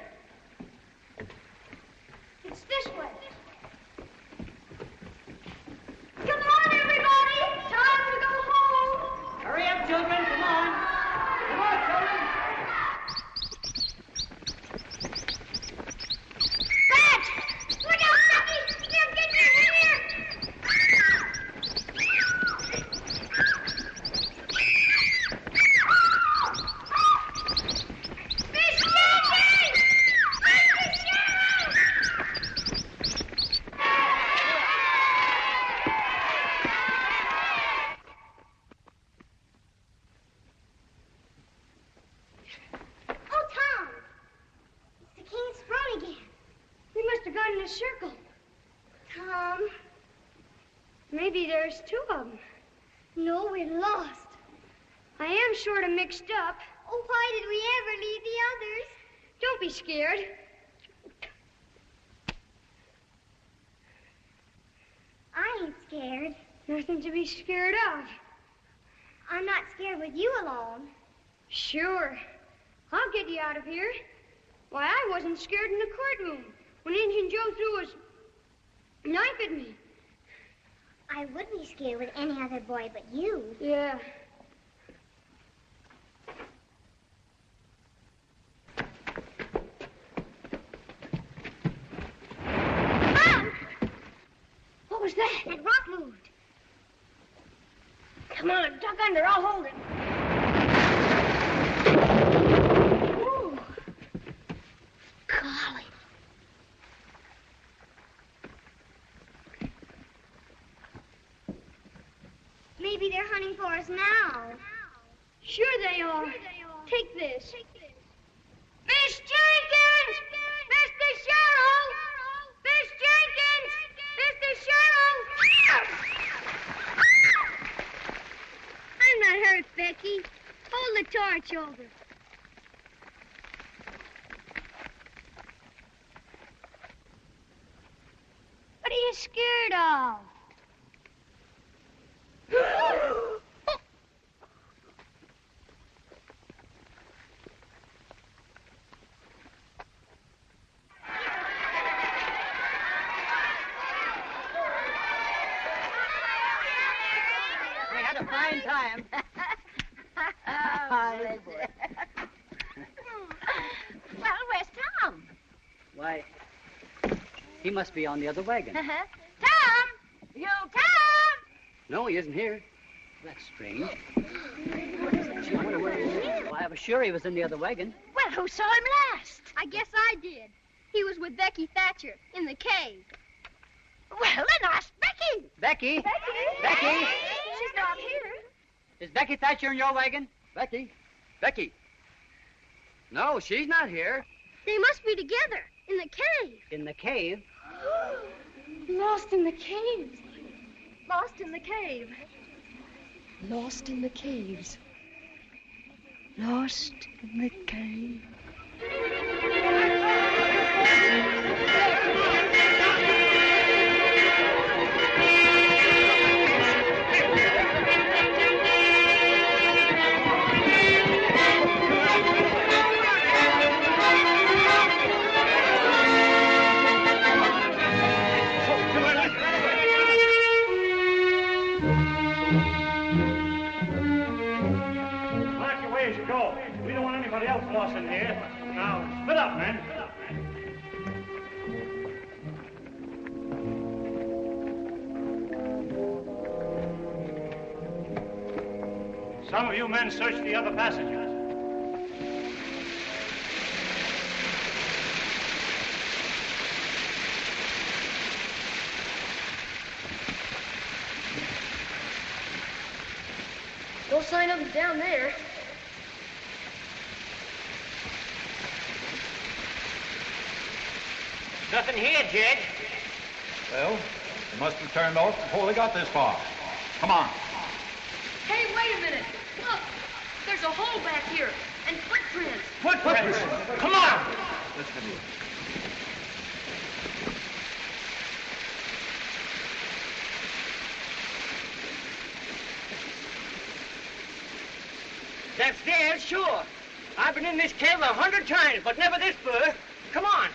It's this way. Come on, everybody! Time to go home! Hurry up, children. Come on. Come on, children. Badge! Look out, Becky! They'll get you here! Fish Jenkins! I'm the sheriff! Oh, Tom! It's the king's throne again. We must have gone in a circle. Tom, maybe there's two of them. No, we're lost. I am sort of mixed up. Oh, why did we ever leave the others? Don't be scared. I ain't scared. Nothing to be scared of. I'm not scared with you alone. Sure. I'll get you out of here. Why, I wasn't scared in the courtroom when Injun Joe threw his knife at me. I would be scared with any other boy but you. Yeah. Mom! What was that? That rock moved. Come on, duck under. I'll hold it. Ooh. Golly. Maybe they're hunting for us now. Sure they are. Take this. Miss Jenkins! Mr. Sheriff! Miss Jenkins! Mr. Sheriff! I'm not hurt, Becky. Hold the torch over. What are you scared of? We had a fine time. Well, where's Tom? Why, he must be on the other wagon. Tom! You Tom! No, he isn't here. That's strange. was sure he was in the other wagon. Well, who saw him last? I guess I did. He was with Becky Thatcher in the cave. Well, then ask Becky. Becky? Becky? Becky? She's not here. Is Becky Thatcher in your wagon? Becky? Becky? No, she's not here. They must be together in the cave. In the cave? Lost in the cave. Lost in the cave. Lost in the caves. Lost in the cave. Go. We don't want anybody else lost in here. Now, split up, men. Some of you men search the other passengers. No sign of him down there. Nothing here, Jed. Well, they must have turned off before they got this far. Come on. Hey, wait a minute. Look, there's a hole back here and footprints. Footprints. Come on. Listen to me. That stairs, sure. I've been in this cave 100 times, but never this fur. Come on.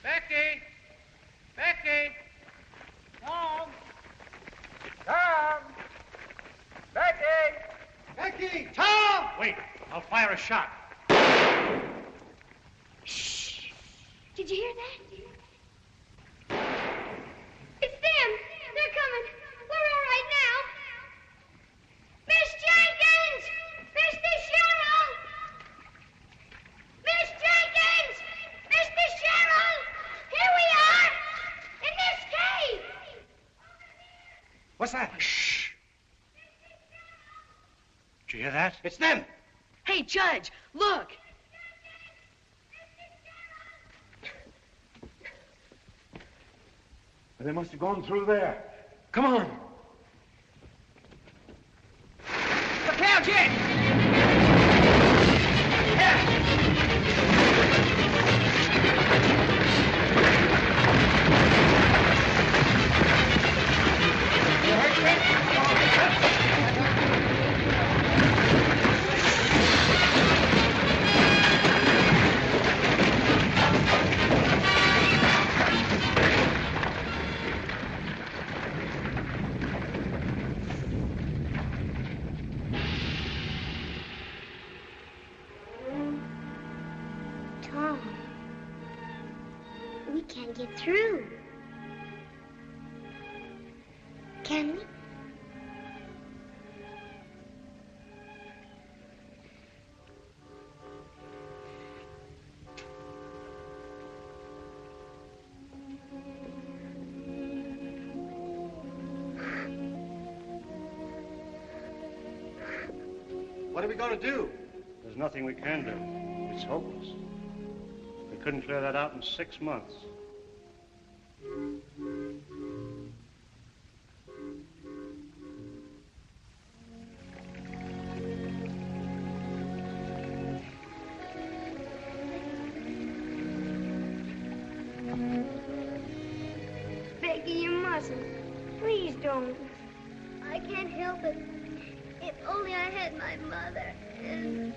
Becky! Becky! Tom! Tom! Becky! Becky! Tom! Wait, I'll fire a shot. Did you hear that? It's them. They're coming. We're all right now. Miss Jenkins! Mr. Sherrill! Miss Jenkins! Mr. Sherrill! Here we are! In this cave! What's that? Shh. Did you hear that? It's them. Hey, Judge, look. They must have gone through there. Come on. Look out, Jed! Tom, we can't get through. Can we? What are we going to do? There's nothing we can do. It's hopeless. We couldn't clear that out in 6 months. Becky, you mustn't. Please don't. I can't help it. If only I had my mother and...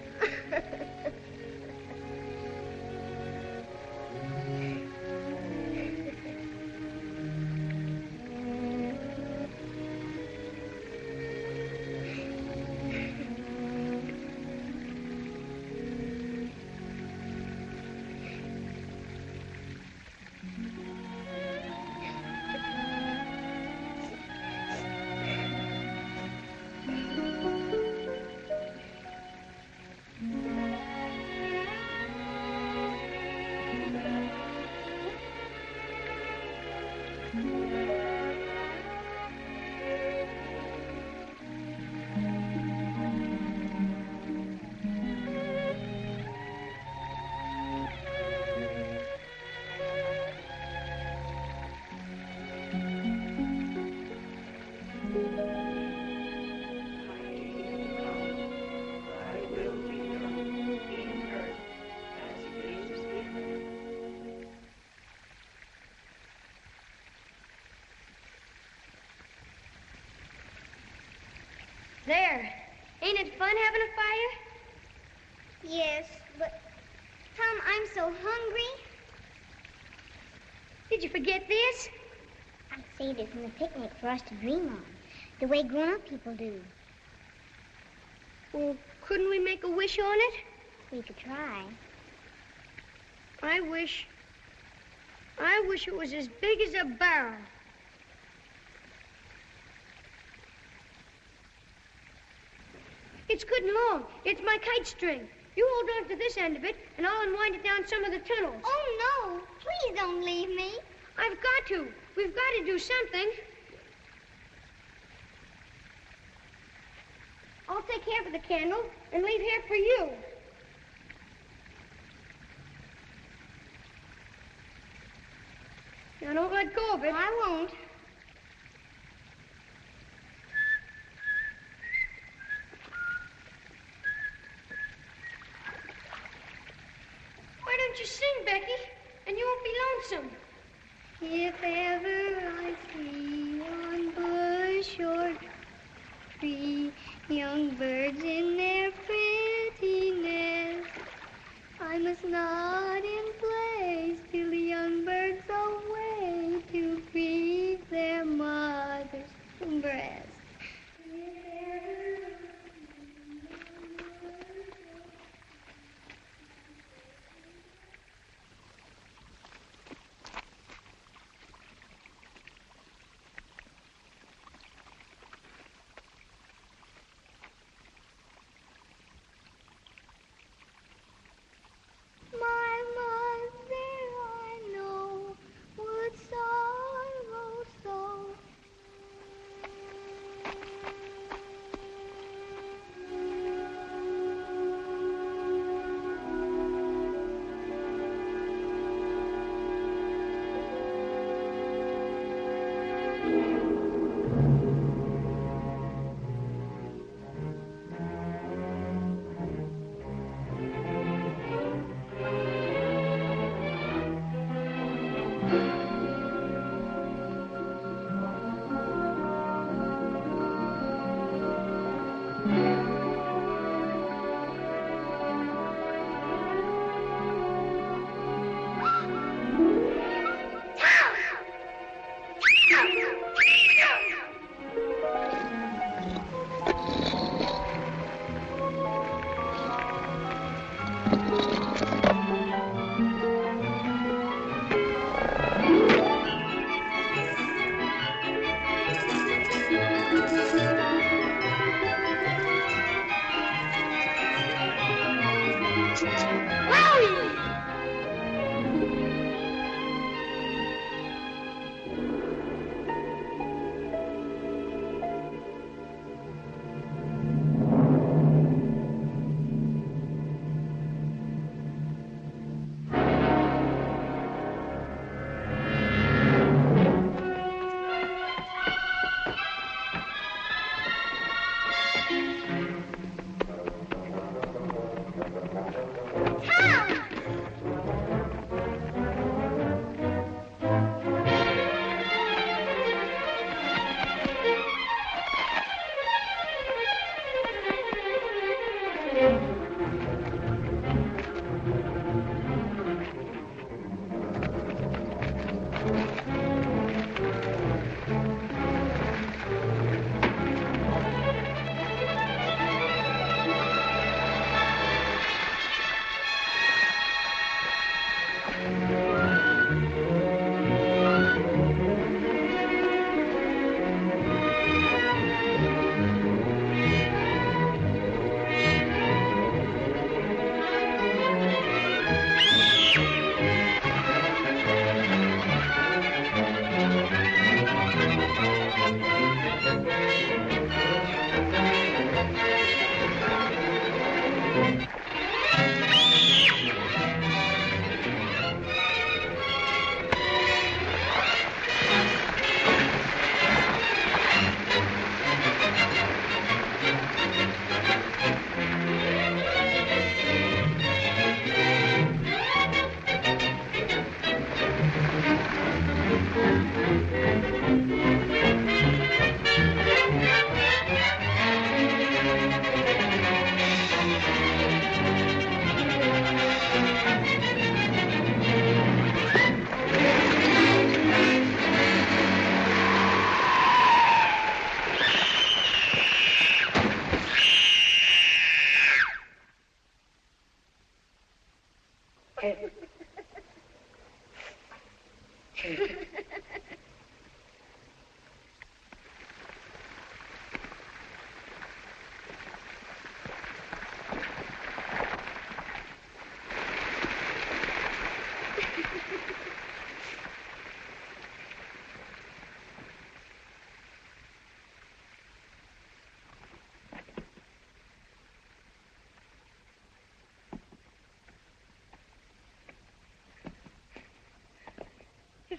There. Ain't it fun having a fire? Yes, but, Tom, I'm so hungry. Did you forget this? I saved it from the picnic for us to dream on, the way grown-up people do. Well, couldn't we make a wish on it? We could try. I wish it was as big as a barrel. It's good and long. It's my kite string. You hold on to this end of it, and I'll unwind it down some of the tunnels. Oh, no. Please don't leave me. I've got to. We've got to do something. I'll take half of the candle and leave half for you. Now, don't let go of it. I won't. Why don't you sing, Becky? And you won't be lonesome. If ever I see on bush or tree young birds in their pretty nest, I must nod in place till the young birds away to greet their mother's breast. My mother, I know, would sorrow so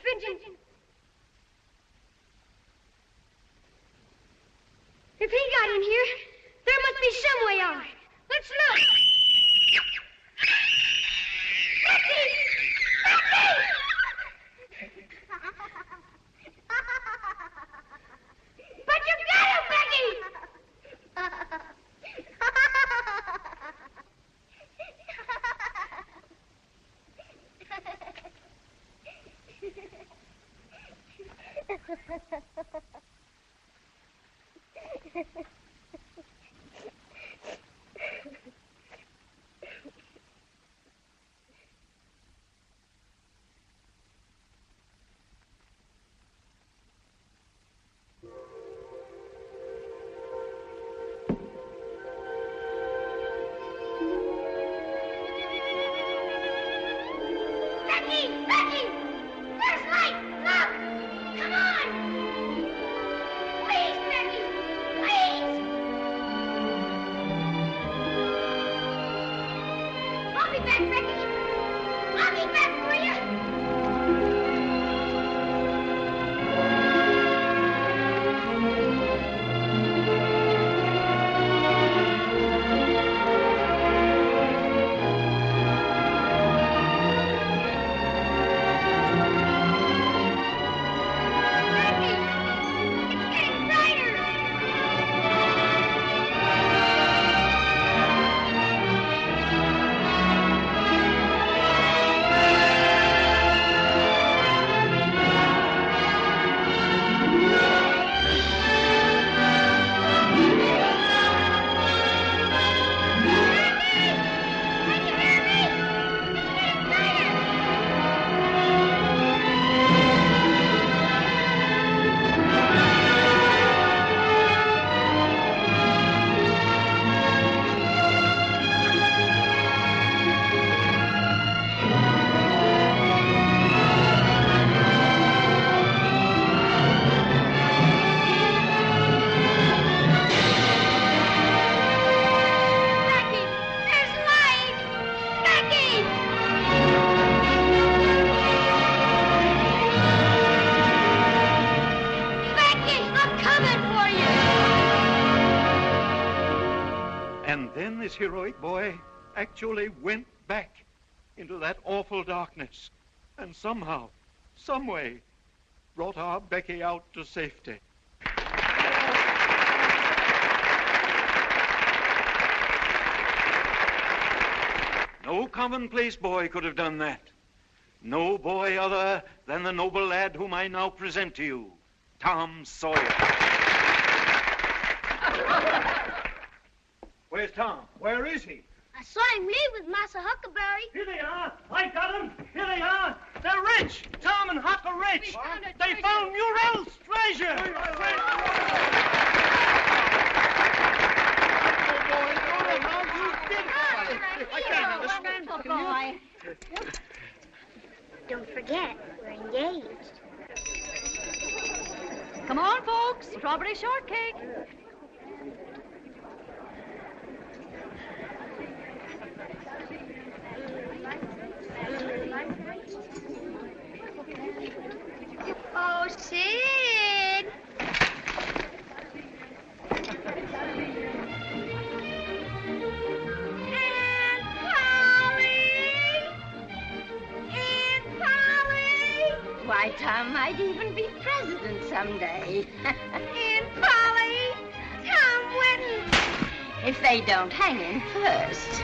pigeon. If he got in here, there must be some way out. Let's look. Becky! Becky! But you got him, Becky! Becky! Becky! There's light! Look! Come on! Please, Becky! Please! I'll be back, Becky! I'll be back for you! And then this heroic boy actually went back into that awful darkness and somehow, some way, brought our Becky out to safety. No commonplace boy could have done that. No boy other than the noble lad whom I now present to you, Tom Sawyer. Where's Tom? Where is he? I saw him leave with Massa Huckleberry. Here they are. I got them. Here they are. They're rich. Tom and Huck are rich. They found Murrell's treasure. I can't understand. Boy. Don't forget, we're engaged. Come on, folks. Strawberry shortcake. Oh, Sid! Aunt Polly! Why, Tom might even be president someday. Aunt Polly! Tom Whitten! If they don't hang him first.